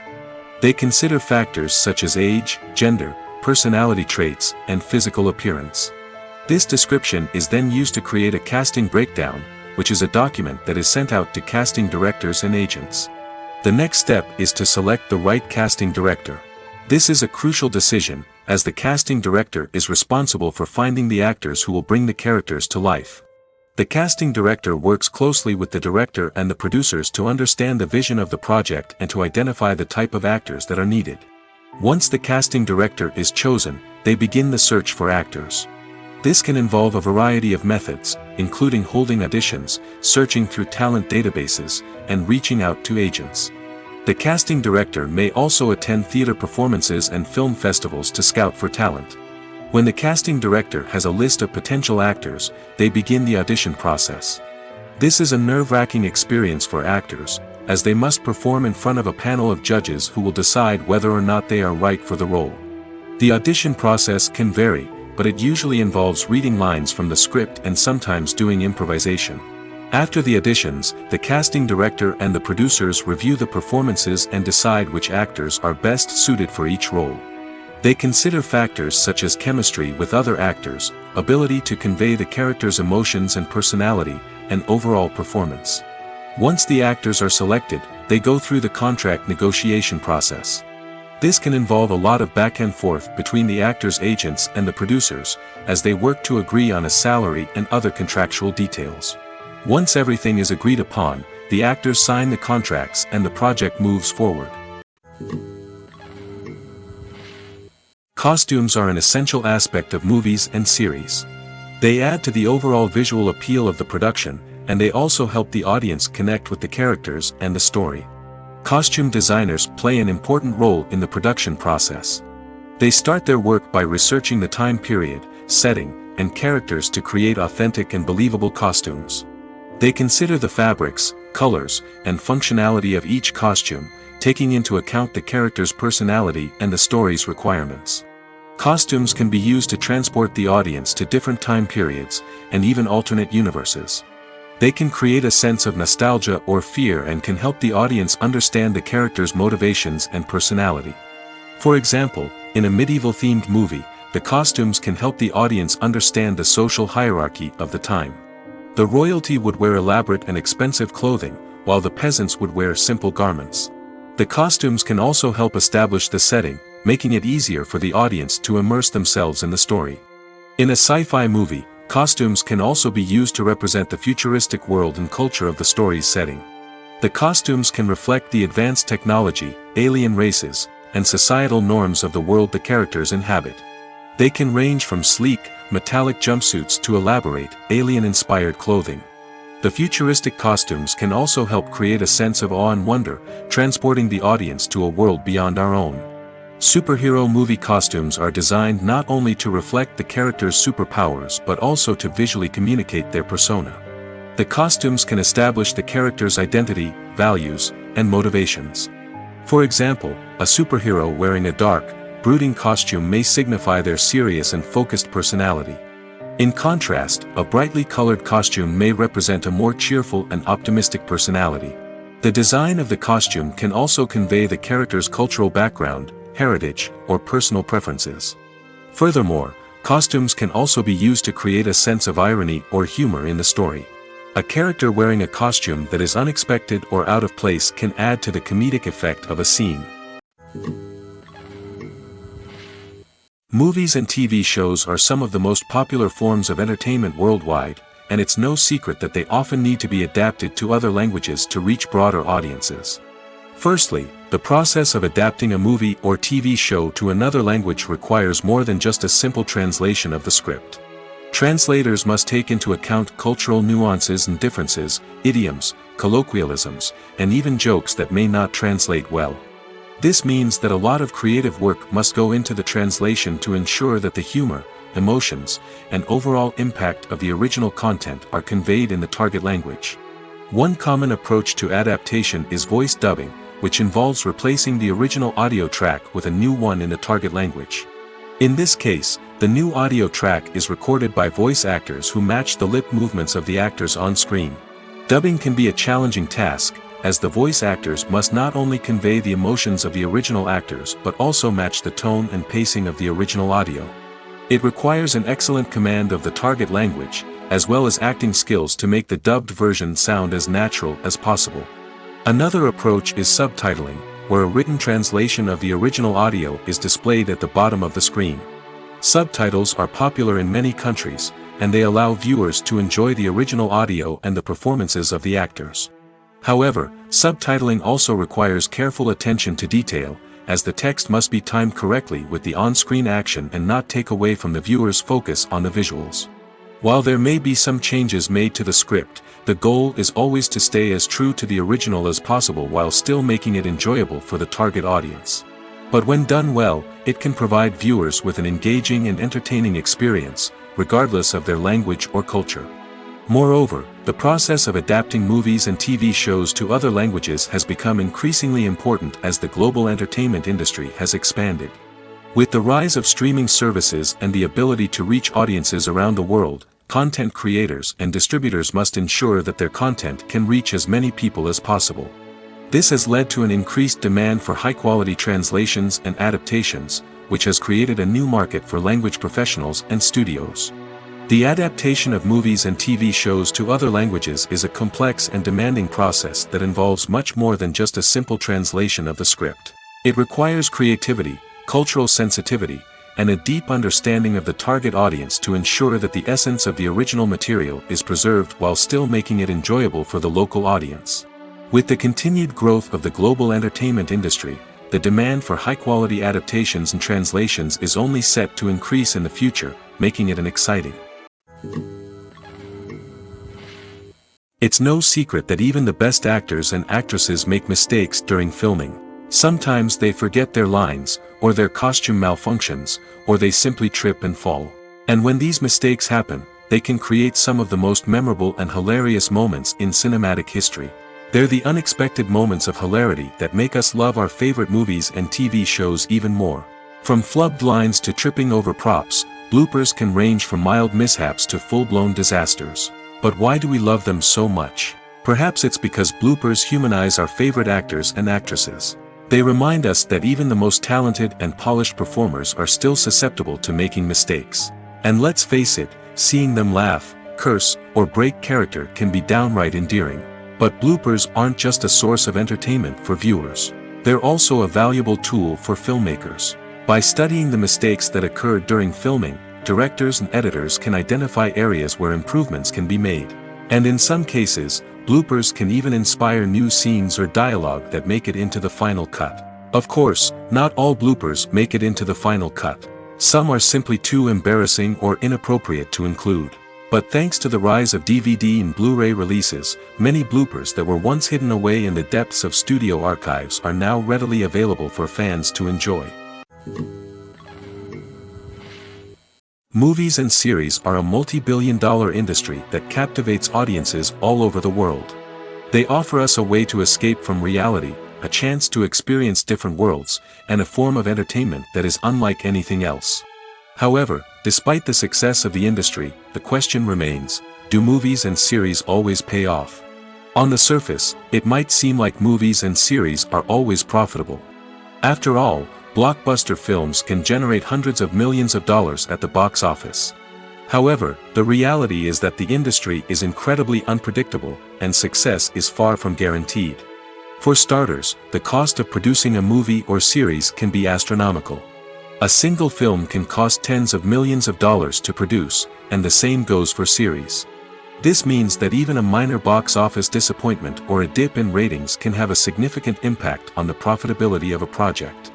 They consider factors such as age, gender, personality traits, and physical appearance. This description is then used to create a casting breakdown, which is a document that is sent out to casting directors and agents. The next step is to select the right casting director. This is a crucial decision, as the casting director is responsible for finding the actors who will bring the characters to life. The casting director works closely with the director and the producers to understand the vision of the project and to identify the type of actors that are needed. Once the casting director is chosen, they begin the search for actors. This can involve a variety of methods, including holding auditions, searching through talent databases, and reaching out to agents. The casting director may also attend theater performances and film festivals to scout for talent. When the casting director has a list of potential actors, they begin the audition process. This is a nerve-wracking experience for actors, as they must perform in front of a panel of judges who will decide whether or not they are right for the role. The audition process can vary, but it usually involves reading lines from the script and sometimes doing improvisation. After the auditions, the casting director and the producers review the performances and decide which actors are best suited for each role. They consider factors such as chemistry with other actors, ability to convey the character's emotions and personality, and overall performance. Once the actors are selected, they go through the contract negotiation process. This can involve a lot of back and forth between the actors' agents and the producers, as they work to agree on a salary and other contractual details. Once everything is agreed upon, the actors sign the contracts and the project moves forward. Costumes are an essential aspect of movies and series. They add to the overall visual appeal of the production, and they also help the audience connect with the characters and the story. Costume designers play an important role in the production process. They start their work by researching the time period, setting, and characters to create authentic and believable costumes. They consider the fabrics, colors, and functionality of each costume, taking into account the character's personality and the story's requirements. Costumes can be used to transport the audience to different time periods, and even alternate universes. They can create a sense of nostalgia or fear and can help the audience understand the character's motivations and personality. For example, in a medieval-themed movie, the costumes can help the audience understand the social hierarchy of the time. The royalty would wear elaborate and expensive clothing, while the peasants would wear simple garments. The costumes can also help establish the setting, making it easier for the audience to immerse themselves in the story. In a sci-fi movie, costumes can also be used to represent the futuristic world and culture of the story's setting. The costumes can reflect the advanced technology, alien races, and societal norms of the world the characters inhabit. They can range from sleek, metallic jumpsuits to elaborate, alien-inspired clothing. The futuristic costumes can also help create a sense of awe and wonder, transporting the audience to a world beyond our own. Superhero movie costumes are designed not only to reflect the character's superpowers but also to visually communicate their persona. The costumes can establish the character's identity, values, and motivations. For example, a superhero wearing a dark, brooding costume may signify their serious and focused personality. In contrast, a brightly colored costume may represent a more cheerful and optimistic personality. The design of the costume can also convey the character's cultural background, heritage, or personal preferences. Furthermore, costumes can also be used to create a sense of irony or humor in the story. A character wearing a costume that is unexpected or out of place can add to the comedic effect of a scene. Movies and TV shows are some of the most popular forms of entertainment worldwide, and it's no secret that they often need to be adapted to other languages to reach broader audiences. Firstly, the process of adapting a movie or TV show to another language requires more than just a simple translation of the script. Translators must take into account cultural nuances and differences, idioms, colloquialisms, and even jokes that may not translate well. This means that a lot of creative work must go into the translation to ensure that the humor, emotions, and overall impact of the original content are conveyed in the target language. One common approach to adaptation is voice dubbing, which involves replacing the original audio track with a new one in the target language. In this case, the new audio track is recorded by voice actors who match the lip movements of the actors on screen. Dubbing can be a challenging task, as the voice actors must not only convey the emotions of the original actors but also match the tone and pacing of the original audio. It requires an excellent command of the target language, as well as acting skills to make the dubbed version sound as natural as possible. Another approach is subtitling, where a written translation of the original audio is displayed at the bottom of the screen. Subtitles are popular in many countries, and they allow viewers to enjoy the original audio and the performances of the actors. However, subtitling also requires careful attention to detail, as the text must be timed correctly with the on-screen action and not take away from the viewer's focus on the visuals. While there may be some changes made to the script, the goal is always to stay as true to the original as possible while still making it enjoyable for the target audience. But when done well, it can provide viewers with an engaging and entertaining experience, regardless of their language or culture. Moreover, the process of adapting movies and TV shows to other languages has become increasingly important as the global entertainment industry has expanded. With the rise of streaming services and the ability to reach audiences around the world, content creators and distributors must ensure that their content can reach as many people as possible. This has led to an increased demand for high-quality translations and adaptations, which has created a new market for language professionals and studios. The adaptation of movies and TV shows to other languages is a complex and demanding process that involves much more than just a simple translation of the script. It requires creativity, cultural sensitivity, and a deep understanding of the target audience to ensure that the essence of the original material is preserved while still making it enjoyable for the local audience. With the continued growth of the global entertainment industry, the demand for high-quality adaptations and translations is only set to increase in the future, making it an exciting It's no secret that even the best actors and actresses make mistakes during filming. Sometimes they forget their lines, or their costume malfunctions, or they simply trip and fall. And when these mistakes happen, they can create some of the most memorable and hilarious moments in cinematic history. They're the unexpected moments of hilarity that make us love our favorite movies and TV shows even more. From flubbed lines to tripping over props, bloopers can range from mild mishaps to full-blown disasters. But why do we love them so much? Perhaps it's because bloopers humanize our favorite actors and actresses. They remind us that even the most talented and polished performers are still susceptible to making mistakes. And let's face it, seeing them laugh, curse, or break character can be downright endearing. But bloopers aren't just a source of entertainment for viewers. They're also a valuable tool for filmmakers. By studying the mistakes that occurred during filming, directors and editors can identify areas where improvements can be made. And in some cases, bloopers can even inspire new scenes or dialogue that make it into the final cut. Of course, not all bloopers make it into the final cut. Some are simply too embarrassing or inappropriate to include. But thanks to the rise of DVD and Blu-ray releases, many bloopers that were once hidden away in the depths of studio archives are now readily available for fans to enjoy. Movies and series are a multi-billion-dollar industry that captivates audiences all over the world. They offer us a way to escape from reality, a chance to experience different worlds, and a form of entertainment that is unlike anything else. However, despite the success of the industry, the question remains, do movies and series always pay off? On the surface, it might seem like movies and series are always profitable. After all, blockbuster films can generate hundreds of millions of dollars at the box office. However, the reality is that the industry is incredibly unpredictable, and success is far from guaranteed. For starters, the cost of producing a movie or series can be astronomical. A single film can cost tens of millions of dollars to produce, and the same goes for series. This means that even a minor box office disappointment or a dip in ratings can have a significant impact on the profitability of a project.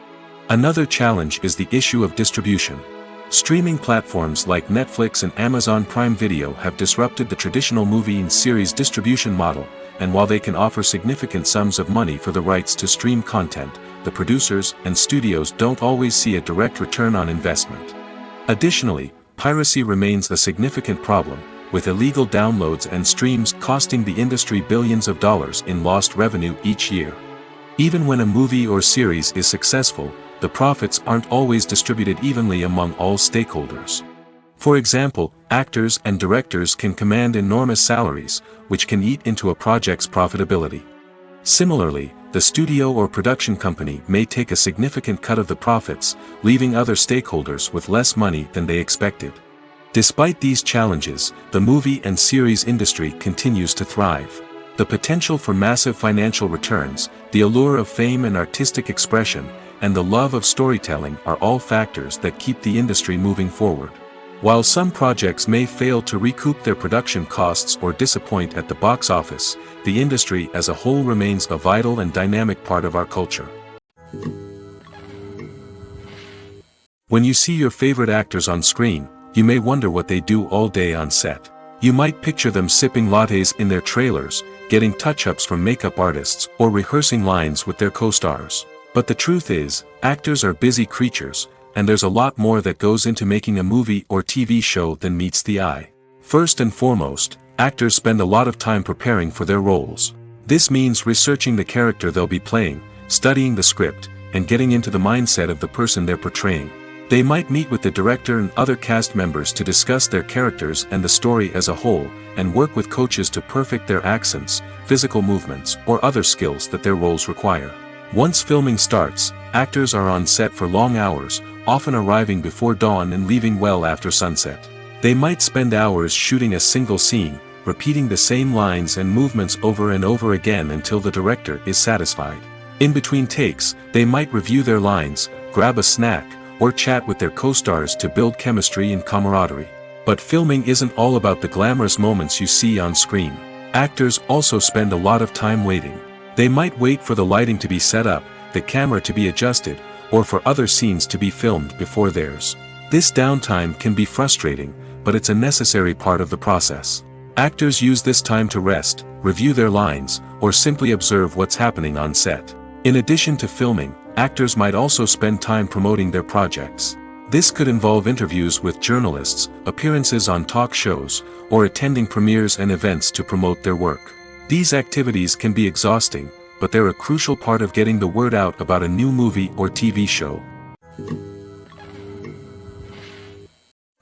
Another challenge is the issue of distribution. Streaming platforms like Netflix and Amazon Prime Video have disrupted the traditional movie and series distribution model, and while they can offer significant sums of money for the rights to stream content, the producers and studios don't always see a direct return on investment. Additionally, piracy remains a significant problem, with illegal downloads and streams costing the industry billions of dollars in lost revenue each year. Even when a movie or series is successful, the profits aren't always distributed evenly among all stakeholders. For example, actors and directors can command enormous salaries, which can eat into a project's profitability. Similarly, the studio or production company may take a significant cut of the profits, leaving other stakeholders with less money than they expected. Despite these challenges, the movie and series industry continues to thrive. The potential for massive financial returns, the allure of fame and artistic expression, and the love of storytelling are all factors that keep the industry moving forward. While some projects may fail to recoup their production costs or disappoint at the box office, the industry as a whole remains a vital and dynamic part of our culture. When you see your favorite actors on screen, you may wonder what they do all day on set. You might picture them sipping lattes in their trailers, getting touch-ups from makeup artists, or rehearsing lines with their co-stars. But the truth is, actors are busy creatures, and there's a lot more that goes into making a movie or TV show than meets the eye. First and foremost, actors spend a lot of time preparing for their roles. This means researching the character they'll be playing, studying the script, and getting into the mindset of the person they're portraying. They might meet with the director and other cast members to discuss their characters and the story as a whole, and work with coaches to perfect their accents, physical movements, or other skills that their roles require. Once filming starts, actors are on set for long hours, often arriving before dawn and leaving well after sunset. They might spend hours shooting a single scene, repeating the same lines and movements over and over again until the director is satisfied. In between takes, they might review their lines, grab a snack, or chat with their co-stars to build chemistry and camaraderie. But filming isn't all about the glamorous moments you see on screen. Actors also spend a lot of time waiting. They might wait for the lighting to be set up, the camera to be adjusted, or for other scenes to be filmed before theirs. This downtime can be frustrating, but it's a necessary part of the process. Actors use this time to rest, review their lines, or simply observe what's happening on set. In addition to filming, actors might also spend time promoting their projects. This could involve interviews with journalists, appearances on talk shows, or attending premieres and events to promote their work. These activities can be exhausting, but they're a crucial part of getting the word out about a new movie or TV show.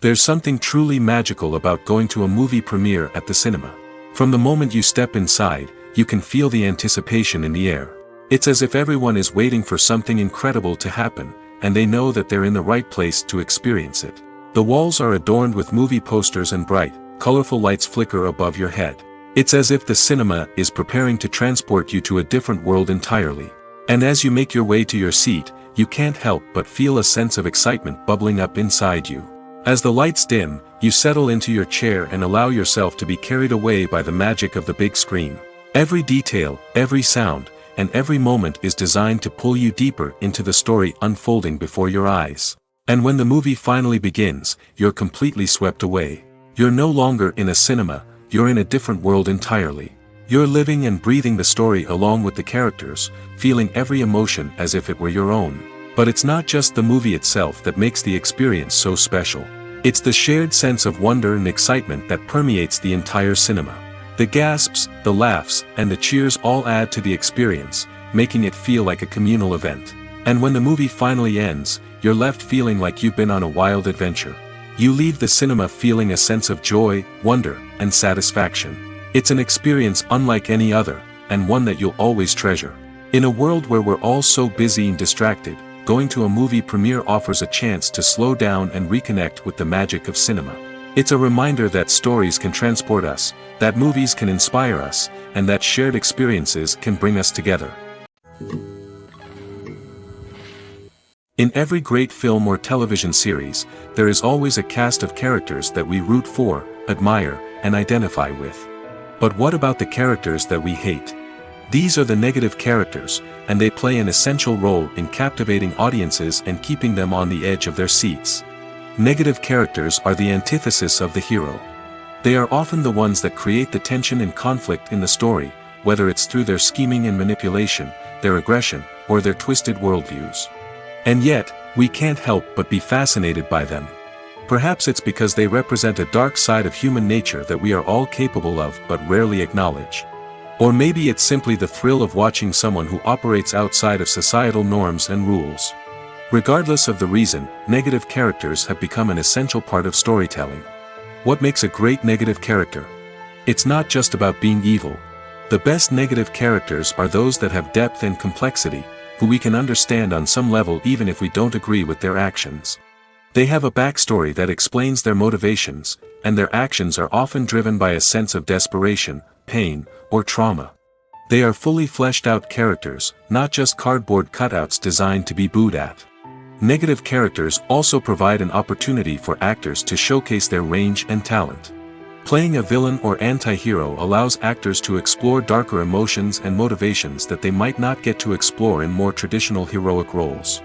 There's something truly magical about going to a movie premiere at the cinema. From the moment you step inside, you can feel the anticipation in the air. It's as if everyone is waiting for something incredible to happen, and they know that they're in the right place to experience it. The walls are adorned with movie posters and bright, colorful lights flicker above your head. It's as if the cinema is preparing to transport you to a different world entirely. And as you make your way to your seat, you can't help but feel a sense of excitement bubbling up inside you. As the lights dim, you settle into your chair and allow yourself to be carried away by the magic of the big screen. Every detail, every sound, and every moment is designed to pull you deeper into the story unfolding before your eyes. And when the movie finally begins, you're completely swept away. You're no longer in a cinema, you're in a different world entirely. You're living and breathing the story along with the characters, feeling every emotion as if it were your own. But it's not just the movie itself that makes the experience so special. It's the shared sense of wonder and excitement that permeates the entire cinema. The gasps, the laughs, and the cheers all add to the experience, making it feel like a communal event. And when the movie finally ends, you're left feeling like you've been on a wild adventure. You leave the cinema feeling a sense of joy, wonder, and satisfaction. It's an experience unlike any other, and one that you'll always treasure. In a world where we're all so busy and distracted, going to a movie premiere offers a chance to slow down and reconnect with the magic of cinema. It's a reminder that stories can transport us, that movies can inspire us, and that shared experiences can bring us together. In every great film or television series, there is always a cast of characters that we root for, admire, and identify with. But what about the characters that we hate? These are the negative characters, and they play an essential role in captivating audiences and keeping them on the edge of their seats. Negative characters are the antithesis of the hero. They are often the ones that create the tension and conflict in the story, whether it's through their scheming and manipulation, their aggression, or their twisted worldviews. And yet, we can't help but be fascinated by them. Perhaps it's because they represent a dark side of human nature that we are all capable of but rarely acknowledge. Or maybe it's simply the thrill of watching someone who operates outside of societal norms and rules. Regardless of the reason, negative characters have become an essential part of storytelling. What makes a great negative character? It's not just about being evil. The best negative characters are those that have depth and complexity, who we can understand on some level even if we don't agree with their actions. They have a backstory that explains their motivations, and their actions are often driven by a sense of desperation, pain, or trauma. They are fully fleshed out characters, not just cardboard cutouts designed to be booed at. Negative characters also provide an opportunity for actors to showcase their range and talent. Playing a villain or anti-hero allows actors to explore darker emotions and motivations that they might not get to explore in more traditional heroic roles.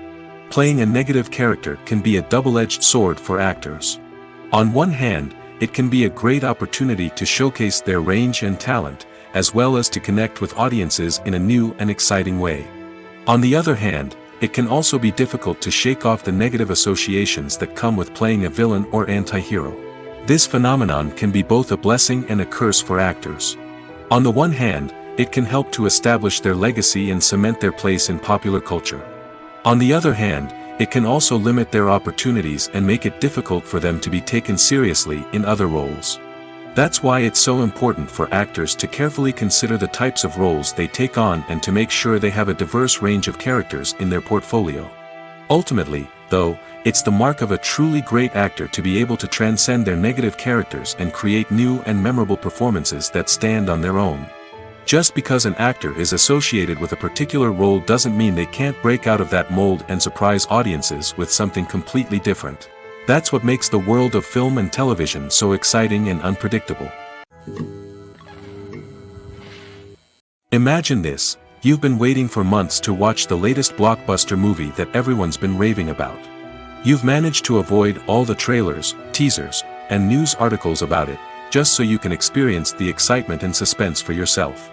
Playing a negative character can be a double-edged sword for actors. On one hand, it can be a great opportunity to showcase their range and talent, as well as to connect with audiences in a new and exciting way. On the other hand, it can also be difficult to shake off the negative associations that come with playing a villain or anti-hero. This phenomenon can be both a blessing and a curse for actors. On the one hand, it can help to establish their legacy and cement their place in popular culture. On the other hand, it can also limit their opportunities and make it difficult for them to be taken seriously in other roles. That's why it's so important for actors to carefully consider the types of roles they take on and to make sure they have a diverse range of characters in their portfolio. Ultimately, though, it's the mark of a truly great actor to be able to transcend their negative characters and create new and memorable performances that stand on their own. Just because an actor is associated with a particular role doesn't mean they can't break out of that mold and surprise audiences with something completely different. That's what makes the world of film and television so exciting and unpredictable. Imagine this: you've been waiting for months to watch the latest blockbuster movie that everyone's been raving about. You've managed to avoid all the trailers, teasers, and news articles about it, just so you can experience the excitement and suspense for yourself.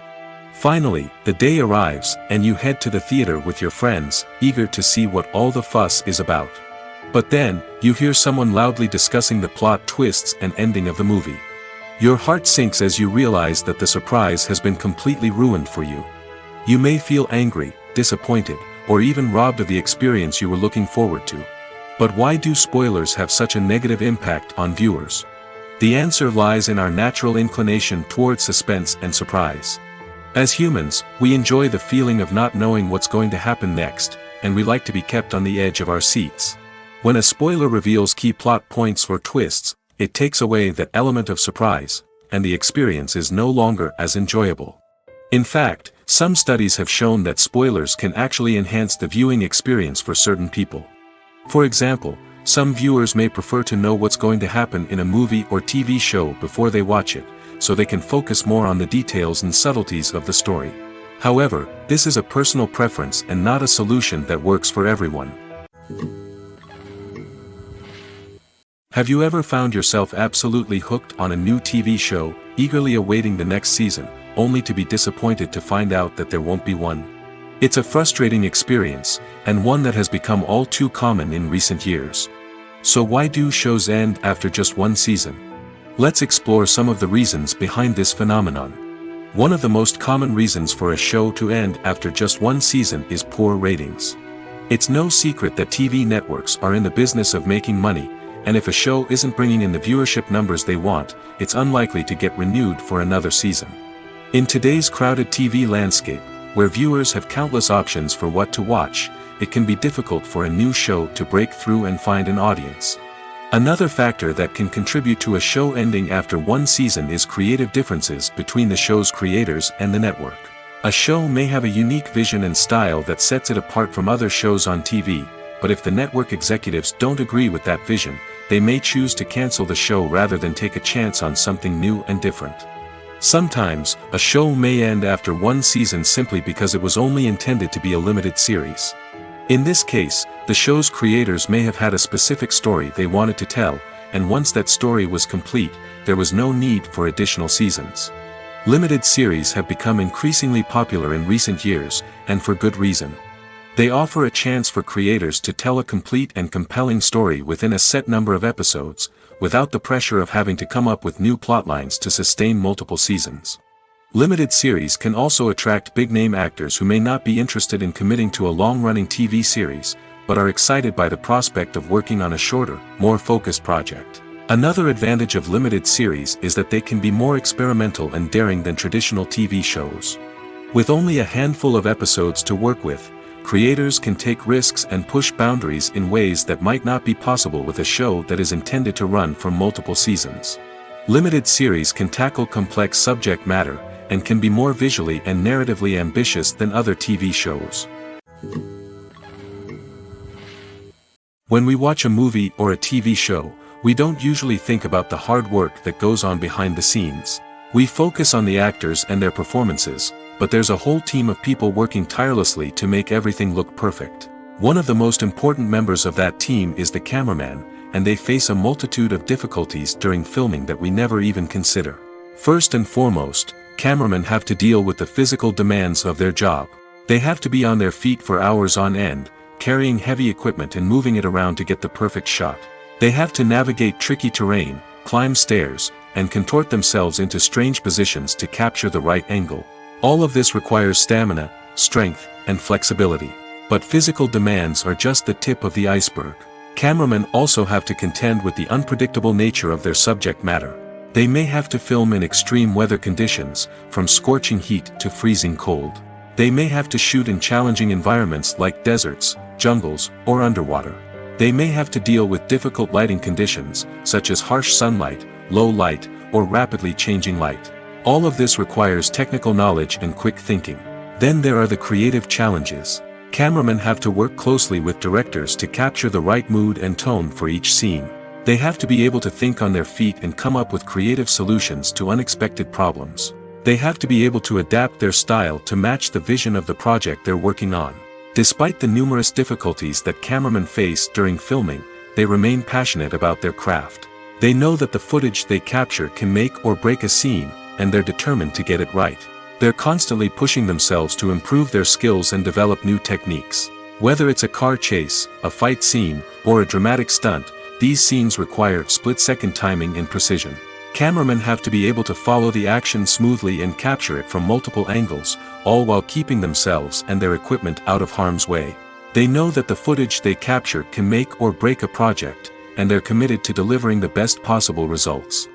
Finally, the day arrives, and you head to the theater with your friends, eager to see what all the fuss is about. But then, you hear someone loudly discussing the plot twists and ending of the movie. Your heart sinks as you realize that the surprise has been completely ruined for you. You may feel angry, disappointed, or even robbed of the experience you were looking forward to. But why do spoilers have such a negative impact on viewers? The answer lies in our natural inclination toward suspense and surprise. As humans, we enjoy the feeling of not knowing what's going to happen next, and we like to be kept on the edge of our seats. When a spoiler reveals key plot points or twists, it takes away that element of surprise, and the experience is no longer as enjoyable. In fact, some studies have shown that spoilers can actually enhance the viewing experience for certain people. For example, some viewers may prefer to know what's going to happen in a movie or TV show before they watch it, so they can focus more on the details and subtleties of the story. However, this is a personal preference and not a solution that works for everyone. Have you ever found yourself absolutely hooked on a new TV show, eagerly awaiting the next season, only to be disappointed to find out that there won't be one? It's a frustrating experience, and one that has become all too common in recent years. So why do shows end after just one season? Let's explore some of the reasons behind this phenomenon. One of the most common reasons for a show to end after just one season is poor ratings. It's no secret that TV networks are in the business of making money, and if a show isn't bringing in the viewership numbers they want, it's unlikely to get renewed for another season. In today's crowded TV landscape, where viewers have countless options for what to watch, it can be difficult for a new show to break through and find an audience. Another factor that can contribute to a show ending after one season is creative differences between the show's creators and the network. A show may have a unique vision and style that sets it apart from other shows on TV, but if the network executives don't agree with that vision, they may choose to cancel the show rather than take a chance on something new and different. Sometimes, a show may end after one season simply because it was only intended to be a limited series. In this case, the show's creators may have had a specific story they wanted to tell, and once that story was complete, there was no need for additional seasons. Limited series have become increasingly popular in recent years, and for good reason. They offer a chance for creators to tell a complete and compelling story within a set number of episodes, without the pressure of having to come up with new plotlines to sustain multiple seasons. Limited series can also attract big-name actors who may not be interested in committing to a long-running TV series, but are excited by the prospect of working on a shorter, more focused project. Another advantage of limited series is that they can be more experimental and daring than traditional TV shows. With only a handful of episodes to work with, creators can take risks and push boundaries in ways that might not be possible with a show that is intended to run for multiple seasons. Limited series can tackle complex subject matter, and can be more visually and narratively ambitious than other TV shows. When we watch a movie or a TV show, we don't usually think about the hard work that goes on behind the scenes. We focus on the actors and their performances, but there's a whole team of people working tirelessly to make everything look perfect. One of the most important members of that team is the cameraman, and they face a multitude of difficulties during filming that we never even consider. First and foremost, cameramen have to deal with the physical demands of their job. They have to be on their feet for hours on end, carrying heavy equipment and moving it around to get the perfect shot. They have to navigate tricky terrain, climb stairs, and contort themselves into strange positions to capture the right angle. All of this requires stamina, strength, and flexibility. But physical demands are just the tip of the iceberg. Cameramen also have to contend with the unpredictable nature of their subject matter. They may have to film in extreme weather conditions, from scorching heat to freezing cold. They may have to shoot in challenging environments like deserts, jungles, or underwater. They may have to deal with difficult lighting conditions, such as harsh sunlight, low light, or rapidly changing light. All of this requires technical knowledge and quick thinking. Then there are the creative challenges. Cameramen have to work closely with directors to capture the right mood and tone for each scene. They have to be able to think on their feet and come up with creative solutions to unexpected problems. They have to be able to adapt their style to match the vision of the project they're working on. Despite the numerous difficulties that cameramen face during filming, they remain passionate about their craft. They know that the footage they capture can make or break a scene, and they're determined to get it right. They're constantly pushing themselves to improve their skills and develop new techniques. Whether it's a car chase, a fight scene, or a dramatic stunt, these scenes require split-second timing and precision. Cameramen have to be able to follow the action smoothly and capture it from multiple angles, all while keeping themselves and their equipment out of harm's way. They know that the footage they capture can make or break a project, and they're committed to delivering the best possible results.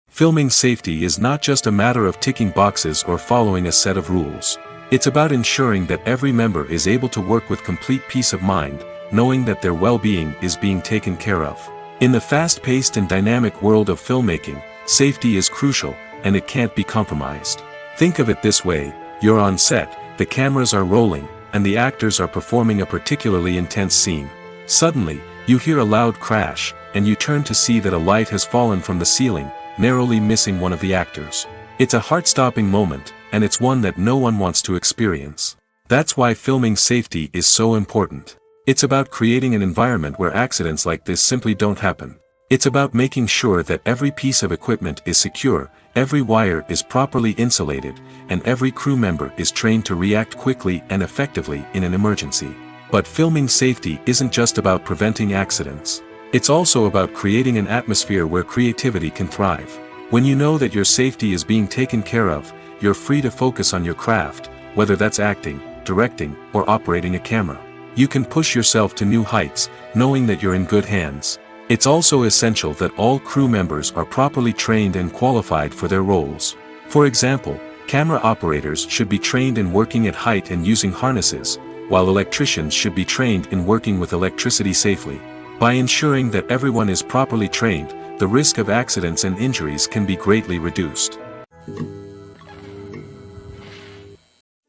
Filming safety is not just a matter of ticking boxes or following a set of rules. It's about ensuring that every member is able to work with complete peace of mind, knowing that their well-being is being taken care of. In the fast-paced and dynamic world of filmmaking, safety is crucial, and it can't be compromised. Think of it this way: you're on set, the cameras are rolling, and the actors are performing a particularly intense scene. Suddenly, you hear a loud crash, and you turn to see that a light has fallen from the ceiling, narrowly missing one of the actors. It's a heart-stopping moment, and it's one that no one wants to experience. That's why filming safety is so important. It's about creating an environment where accidents like this simply don't happen. It's about making sure that every piece of equipment is secure, every wire is properly insulated, and every crew member is trained to react quickly and effectively in an emergency. But filming safety isn't just about preventing accidents. It's also about creating an atmosphere where creativity can thrive. When you know that your safety is being taken care of, you're free to focus on your craft, whether that's acting, directing, or operating a camera. You can push yourself to new heights, knowing that you're in good hands. It's also essential that all crew members are properly trained and qualified for their roles. For example, camera operators should be trained in working at height and using harnesses, while electricians should be trained in working with electricity safely. By ensuring that everyone is properly trained, the risk of accidents and injuries can be greatly reduced.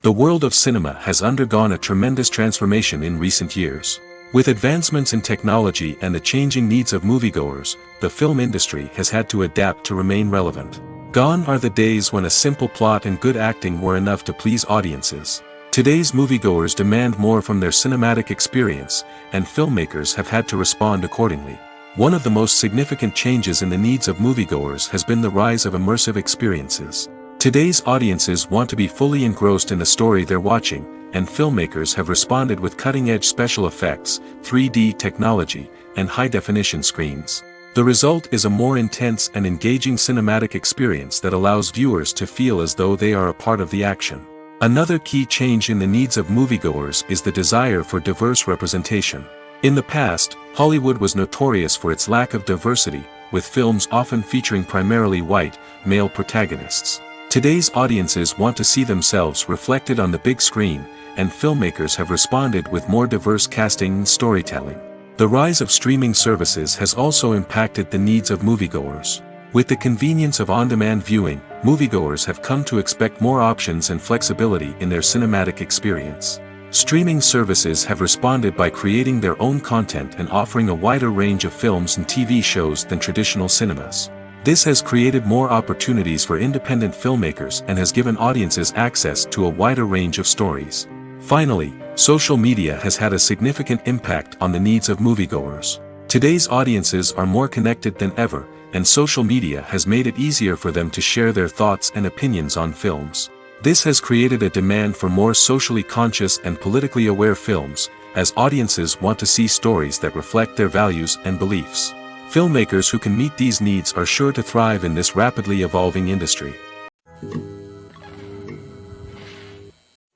The world of cinema has undergone a tremendous transformation in recent years. With advancements in technology and the changing needs of moviegoers, the film industry has had to adapt to remain relevant. Gone are the days when a simple plot and good acting were enough to please audiences. Today's moviegoers demand more from their cinematic experience, and filmmakers have had to respond accordingly. One of the most significant changes in the needs of moviegoers has been the rise of immersive experiences. Today's audiences want to be fully engrossed in the story they're watching, and filmmakers have responded with cutting-edge special effects, 3D technology, and high-definition screens. The result is a more intense and engaging cinematic experience that allows viewers to feel as though they are a part of the action. Another key change in the needs of moviegoers is the desire for diverse representation. In the past, Hollywood was notorious for its lack of diversity, with films often featuring primarily white, male protagonists. Today's audiences want to see themselves reflected on the big screen, and filmmakers have responded with more diverse casting and storytelling. The rise of streaming services has also impacted the needs of moviegoers. With the convenience of on-demand viewing, moviegoers have come to expect more options and flexibility in their cinematic experience. Streaming services have responded by creating their own content and offering a wider range of films and TV shows than traditional cinemas. This has created more opportunities for independent filmmakers and has given audiences access to a wider range of stories. Finally, social media has had a significant impact on the needs of moviegoers. Today's audiences are more connected than ever, and social media has made it easier for them to share their thoughts and opinions on films. This has created a demand for more socially conscious and politically aware films, as audiences want to see stories that reflect their values and beliefs. Filmmakers who can meet these needs are sure to thrive in this rapidly evolving industry.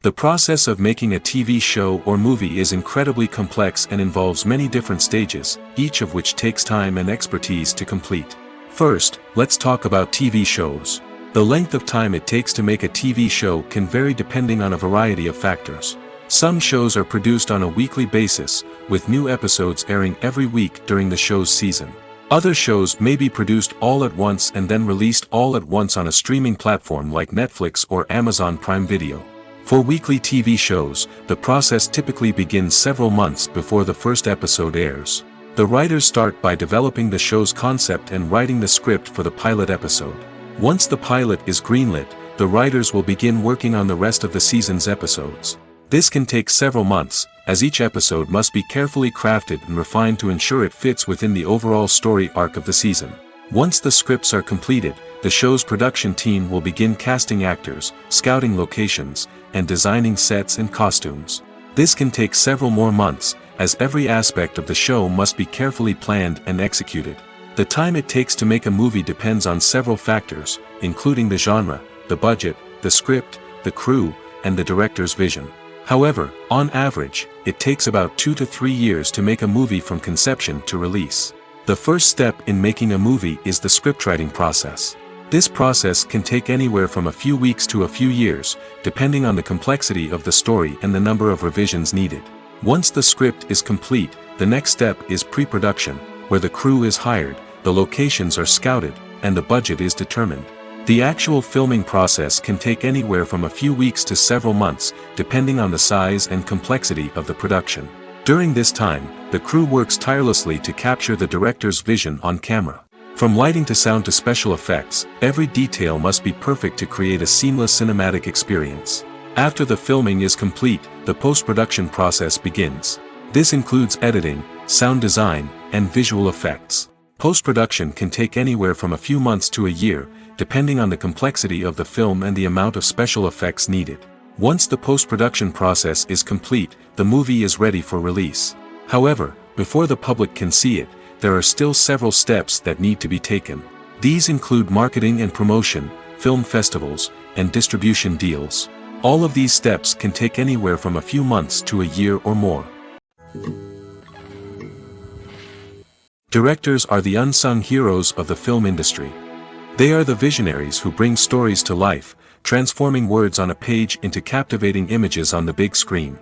The process of making a TV show or movie is incredibly complex and involves many different stages, each of which takes time and expertise to complete. First, let's talk about TV shows. The length of time it takes to make a TV show can vary depending on a variety of factors. Some shows are produced on a weekly basis, with new episodes airing every week during the show's season. Other shows may be produced all at once and then released all at once on a streaming platform like Netflix or Amazon Prime Video. For weekly TV shows, the process typically begins several months before the first episode airs. The writers start by developing the show's concept and writing the script for the pilot episode. Once the pilot is greenlit, the writers will begin working on the rest of the season's episodes. This can take several months, as each episode must be carefully crafted and refined to ensure it fits within the overall story arc of the season. Once the scripts are completed, the show's production team will begin casting actors, scouting locations, and designing sets and costumes. This can take several more months, as every aspect of the show must be carefully planned and executed. The time it takes to make a movie depends on several factors, including the genre, the budget, the script, the crew, and the director's vision. However, on average, it takes about 2 to 3 years to make a movie from conception to release. The first step in making a movie is the scriptwriting process. This process can take anywhere from a few weeks to a few years, depending on the complexity of the story and the number of revisions needed. Once the script is complete, the next step is pre-production, where the crew is hired, the locations are scouted, and the budget is determined. The actual filming process can take anywhere from a few weeks to several months, depending on the size and complexity of the production. During this time, the crew works tirelessly to capture the director's vision on camera. From lighting to sound to special effects, every detail must be perfect to create a seamless cinematic experience. After the filming is complete, the post-production process begins. This includes editing, sound design, and visual effects. Post-production can take anywhere from a few months to a year, depending on the complexity of the film and the amount of special effects needed. Once the post-production process is complete, the movie is ready for release. However, before the public can see it, there are still several steps that need to be taken. These include marketing and promotion, film festivals, and distribution deals. All of these steps can take anywhere from a few months to a year or more. Directors are the unsung heroes of the film industry. They are the visionaries who bring stories to life, transforming words on a page into captivating images on the big screen.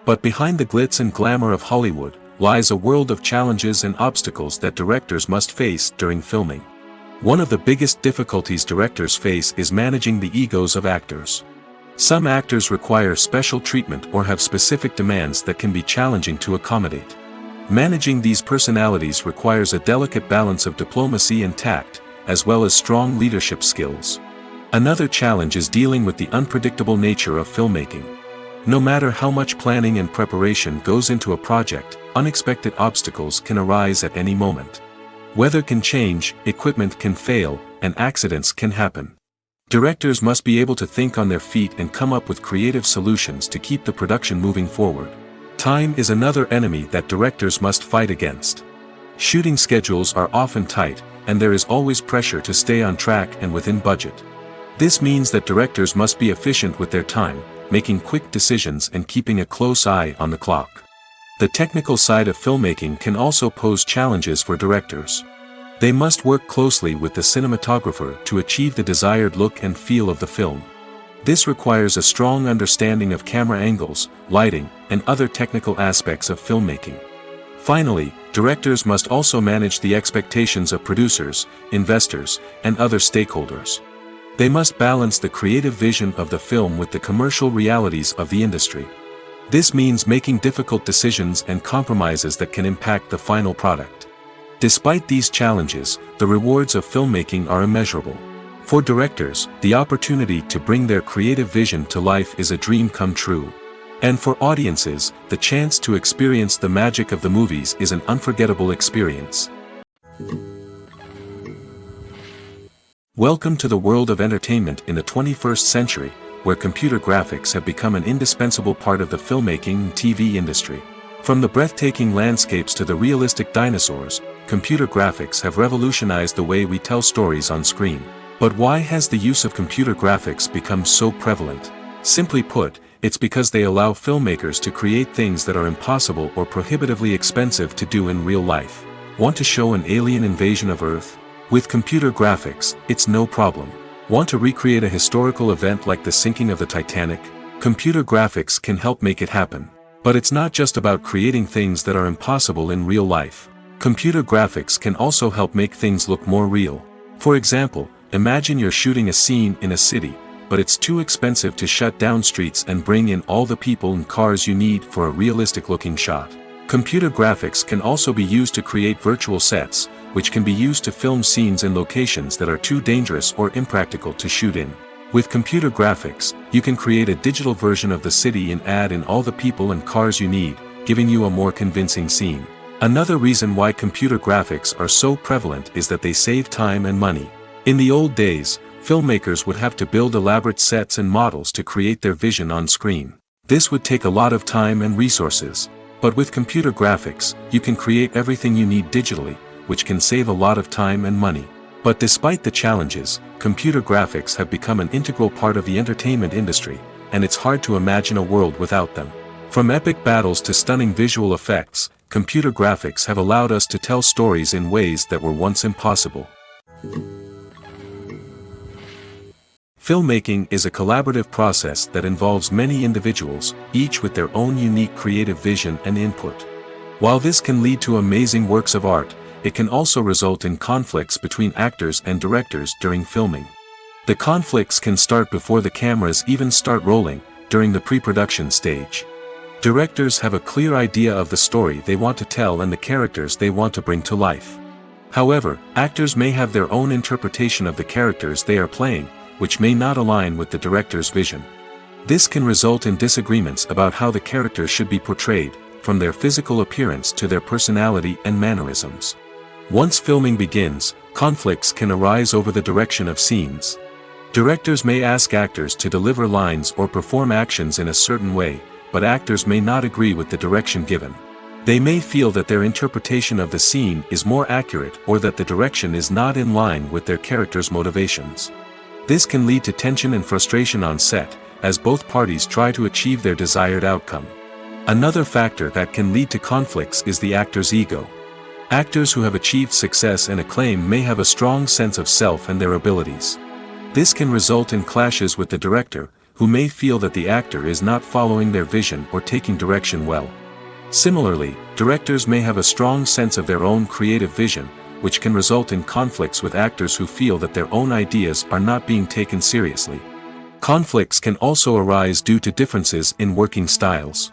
But behind the glitz and glamour of Hollywood, lies a world of challenges and obstacles that directors must face during filming. One of the biggest difficulties directors face is managing the egos of actors. Some actors require special treatment or have specific demands that can be challenging to accommodate. Managing these personalities requires a delicate balance of diplomacy and tact, as well as strong leadership skills. Another challenge is dealing with the unpredictable nature of filmmaking. No matter how much planning and preparation goes into a project, unexpected obstacles can arise at any moment. Weather can change, equipment can fail, and accidents can happen. Directors must be able to think on their feet and come up with creative solutions to keep the production moving forward. Time is another enemy that directors must fight against. Shooting schedules are often tight, and there is always pressure to stay on track and within budget. This means that directors must be efficient with their time, making quick decisions and keeping a close eye on the clock. The technical side of filmmaking can also pose challenges for directors. They must work closely with the cinematographer to achieve the desired look and feel of the film. This requires a strong understanding of camera angles, lighting, and other technical aspects of filmmaking. Finally, directors must also manage the expectations of producers, investors, and other stakeholders. They must balance the creative vision of the film with the commercial realities of the industry. This means making difficult decisions and compromises that can impact the final product. Despite these challenges, the rewards of filmmaking are immeasurable. For directors, the opportunity to bring their creative vision to life is a dream come true. And for audiences, the chance to experience the magic of the movies is an unforgettable experience. Welcome to the world of entertainment in the 21st century, where computer graphics have become an indispensable part of the filmmaking and TV industry. From the breathtaking landscapes to the realistic dinosaurs, computer graphics have revolutionized the way we tell stories on screen. But why has the use of computer graphics become so prevalent? Simply put, it's because they allow filmmakers to create things that are impossible or prohibitively expensive to do in real life. Want to show an alien invasion of Earth? With computer graphics, it's no problem. Want to recreate a historical event like the sinking of the Titanic? Computer graphics can help make it happen. But it's not just about creating things that are impossible in real life. Computer graphics can also help make things look more real. For example, imagine you're shooting a scene in a city, but it's too expensive to shut down streets and bring in all the people and cars you need for a realistic-looking shot. Computer graphics can also be used to create virtual sets, which can be used to film scenes in locations that are too dangerous or impractical to shoot in. With computer graphics, you can create a digital version of the city and add in all the people and cars you need, giving you a more convincing scene. Another reason why computer graphics are so prevalent is that they save time and money. In the old days, filmmakers would have to build elaborate sets and models to create their vision on screen. This would take a lot of time and resources. But with computer graphics, you can create everything you need digitally, which can save a lot of time and money. But despite the challenges, computer graphics have become an integral part of the entertainment industry, and it's hard to imagine a world without them. From epic battles to stunning visual effects, computer graphics have allowed us to tell stories in ways that were once impossible. Filmmaking is a collaborative process that involves many individuals, each with their own unique creative vision and input. While this can lead to amazing works of art, it can also result in conflicts between actors and directors during filming. The conflicts can start before the cameras even start rolling, during the pre-production stage. Directors have a clear idea of the story they want to tell and the characters they want to bring to life. However, actors may have their own interpretation of the characters they are playing, which may not align with the director's vision. This can result in disagreements about how the characters should be portrayed, from their physical appearance to their personality and mannerisms. Once filming begins, conflicts can arise over the direction of scenes. Directors may ask actors to deliver lines or perform actions in a certain way, but actors may not agree with the direction given. They may feel that their interpretation of the scene is more accurate or that the direction is not in line with their character's motivations. This can lead to tension and frustration on set, as both parties try to achieve their desired outcome. Another factor that can lead to conflicts is the actor's ego. Actors who have achieved success and acclaim may have a strong sense of self and their abilities. This can result in clashes with the director, who may feel that the actor is not following their vision or taking direction well. Similarly, directors may have a strong sense of their own creative vision, which can result in conflicts with actors who feel that their own ideas are not being taken seriously. Conflicts can also arise due to differences in working styles.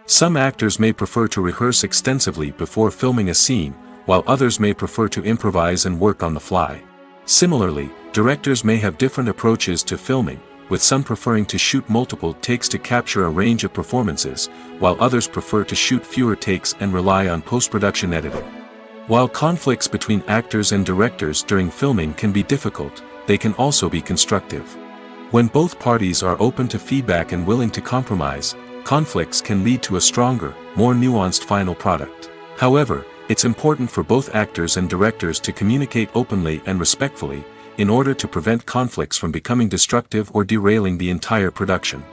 Some actors may prefer to rehearse extensively before filming a scene, while others may prefer to improvise and work on the fly. Similarly, directors may have different approaches to filming, with some preferring to shoot multiple takes to capture a range of performances, while others prefer to shoot fewer takes and rely on post-production editing. While conflicts between actors and directors during filming can be difficult, they can also be constructive. When both parties are open to feedback and willing to compromise, conflicts can lead to a stronger, more nuanced final product. However, it's important for both actors and directors to communicate openly and respectfully, in order to prevent conflicts from becoming destructive or derailing the entire production.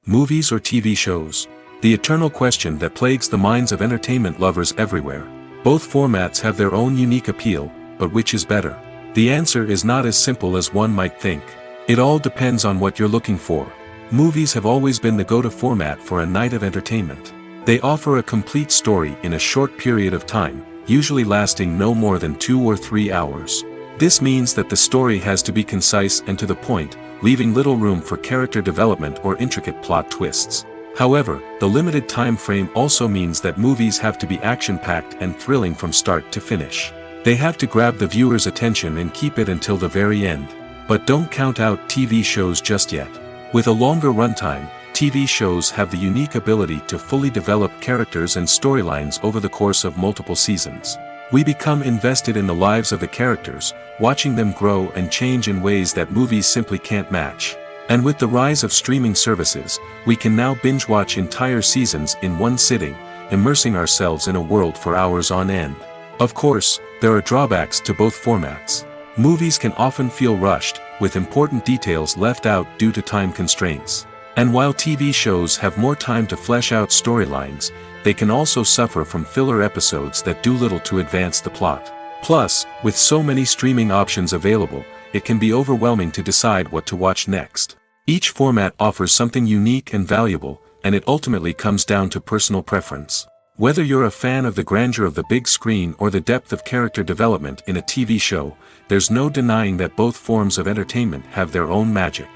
Movies or TV shows? The eternal question that plagues the minds of entertainment lovers everywhere. Both formats have their own unique appeal, but which is better? The answer is not as simple as one might think. It all depends on what you're looking for. Movies have always been the go-to format for a night of entertainment. They offer a complete story in a short period of time, usually lasting no more than 2 or 3 hours. This means that the story has to be concise and to the point, leaving little room for character development or intricate plot twists. However, the limited time frame also means that movies have to be action-packed and thrilling from start to finish. They have to grab the viewer's attention and keep it until the very end. But don't count out TV shows just yet. With a longer runtime, TV shows have the unique ability to fully develop characters and storylines over the course of multiple seasons. We become invested in the lives of the characters, watching them grow and change in ways that movies simply can't match. And with the rise of streaming services, we can now binge-watch entire seasons in one sitting, immersing ourselves in a world for hours on end. Of course, there are drawbacks to both formats. Movies can often feel rushed, with important details left out due to time constraints. And while TV shows have more time to flesh out storylines, they can also suffer from filler episodes that do little to advance the plot. Plus, with so many streaming options available, it can be overwhelming to decide what to watch next. Each format offers something unique and valuable, and it ultimately comes down to personal preference. Whether you're a fan of the grandeur of the big screen or the depth of character development in a TV show, there's no denying that both forms of entertainment have their own magic.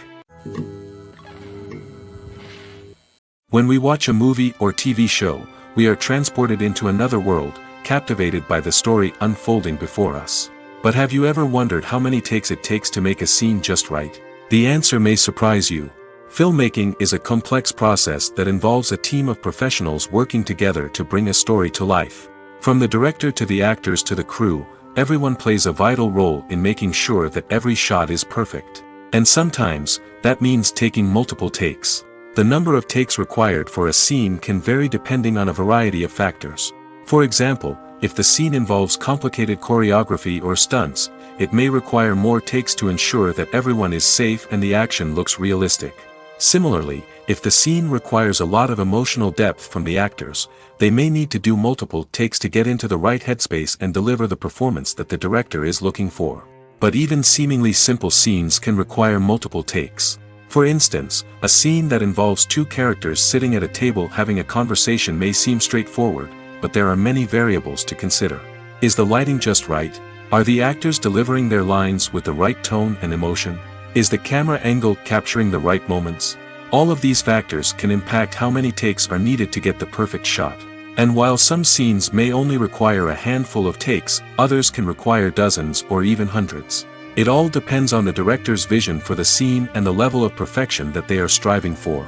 When we watch a movie or TV show, we are transported into another world, captivated by the story unfolding before us. But have you ever wondered how many takes it takes to make a scene just right? The answer may surprise you. Filmmaking is a complex process that involves a team of professionals working together to bring a story to life. From the director to the actors to the crew, everyone plays a vital role in making sure that every shot is perfect. And sometimes, that means taking multiple takes. The number of takes required for a scene can vary depending on a variety of factors. For example, if the scene involves complicated choreography or stunts, it may require more takes to ensure that everyone is safe and the action looks realistic. Similarly, if the scene requires a lot of emotional depth from the actors, they may need to do multiple takes to get into the right headspace and deliver the performance that the director is looking for. But even seemingly simple scenes can require multiple takes. For instance, a scene that involves two characters sitting at a table having a conversation may seem straightforward, but there are many variables to consider. Is the lighting just right? Are the actors delivering their lines with the right tone and emotion? Is the camera angle capturing the right moments? All of these factors can impact how many takes are needed to get the perfect shot. And while some scenes may only require a handful of takes, others can require dozens or even hundreds. It all depends on the director's vision for the scene and the level of perfection that they are striving for.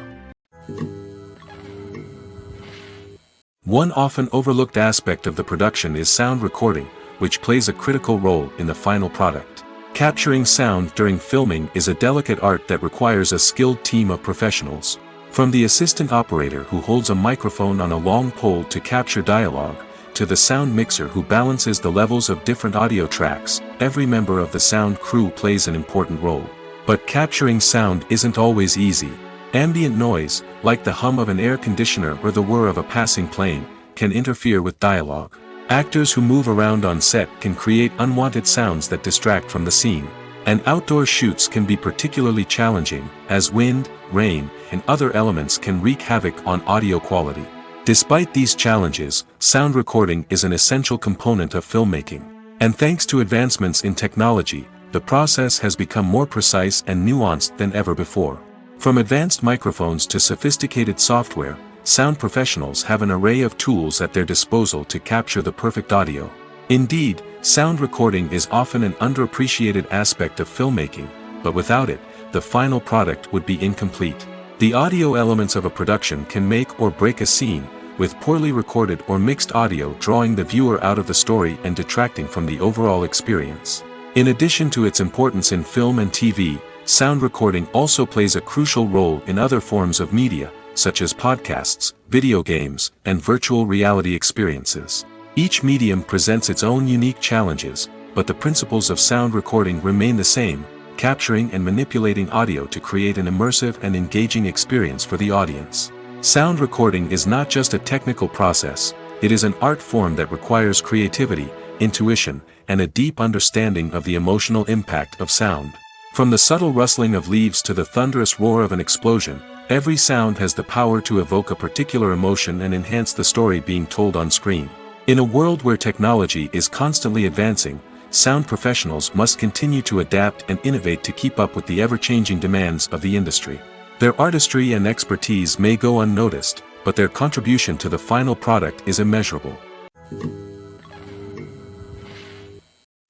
One often overlooked aspect of the production is sound recording, which plays a critical role in the final product. Capturing sound during filming is a delicate art that requires a skilled team of professionals. From the assistant operator who holds a microphone on a long pole to capture dialogue, to the sound mixer who balances the levels of different audio tracks, every member of the sound crew plays an important role. But capturing sound isn't always easy. Ambient noise, like the hum of an air conditioner or the whir of a passing plane, can interfere with dialogue. Actors who move around on set can create unwanted sounds that distract from the scene. And outdoor shoots can be particularly challenging, as wind, rain, and other elements can wreak havoc on audio quality. Despite these challenges, sound recording is an essential component of filmmaking. And thanks to advancements in technology, the process has become more precise and nuanced than ever before. From advanced microphones to sophisticated software, sound professionals have an array of tools at their disposal to capture the perfect audio. Indeed, sound recording is often an underappreciated aspect of filmmaking, but without it, the final product would be incomplete. The audio elements of a production can make or break a scene, with poorly recorded or mixed audio drawing the viewer out of the story and detracting from the overall experience. In addition to its importance in film and TV, sound recording also plays a crucial role in other forms of media, such as podcasts, video games, and virtual reality experiences. Each medium presents its own unique challenges, but the principles of sound recording remain the same, capturing and manipulating audio to create an immersive and engaging experience for the audience. Sound recording is not just a technical process, it is an art form that requires creativity, intuition, and a deep understanding of the emotional impact of sound. From the subtle rustling of leaves to the thunderous roar of an explosion, every sound has the power to evoke a particular emotion and enhance the story being told on screen. In a world where technology is constantly advancing, sound professionals must continue to adapt and innovate to keep up with the ever-changing demands of the industry. Their artistry and expertise may go unnoticed, but their contribution to the final product is immeasurable.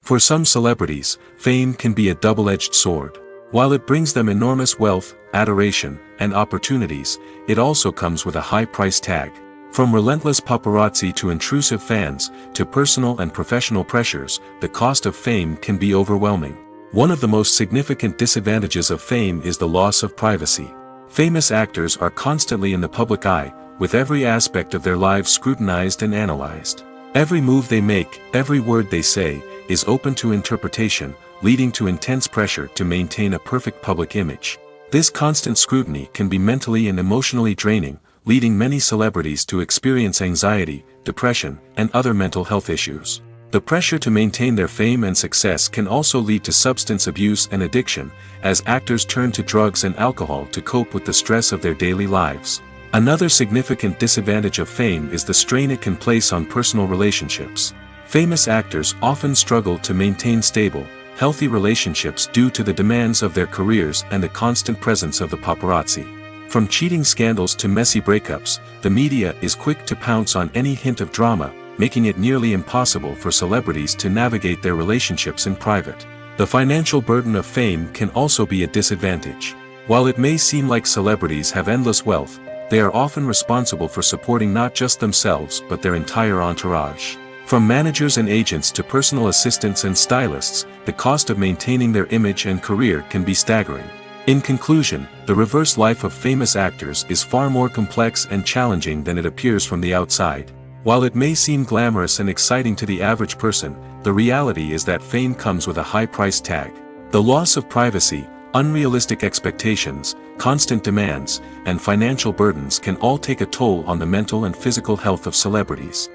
For some celebrities, fame can be a double-edged sword. While it brings them enormous wealth, adoration, and opportunities, it also comes with a high price tag. From relentless paparazzi to intrusive fans, to personal and professional pressures, the cost of fame can be overwhelming. One of the most significant disadvantages of fame is the loss of privacy. Famous actors are constantly in the public eye, with every aspect of their lives scrutinized and analyzed. Every move they make, every word they say, is open to interpretation, leading to intense pressure to maintain a perfect public image. This constant scrutiny can be mentally and emotionally draining, leading many celebrities to experience anxiety, depression, and other mental health issues. The pressure to maintain their fame and success can also lead to substance abuse and addiction, as actors turn to drugs and alcohol to cope with the stress of their daily lives. Another significant disadvantage of fame is the strain it can place on personal relationships. Famous actors often struggle to maintain stable, healthy relationships due to the demands of their careers and the constant presence of the paparazzi. From cheating scandals to messy breakups, the media is quick to pounce on any hint of drama, making it nearly impossible for celebrities to navigate their relationships in private. The financial burden of fame can also be a disadvantage. While it may seem like celebrities have endless wealth, they are often responsible for supporting not just themselves but their entire entourage. From managers and agents to personal assistants and stylists, the cost of maintaining their image and career can be staggering. In conclusion, the reverse life of famous actors is far more complex and challenging than it appears from the outside. While it may seem glamorous and exciting to the average person, the reality is that fame comes with a high price tag. The loss of privacy, unrealistic expectations, constant demands, and financial burdens can all take a toll on the mental and physical health of celebrities.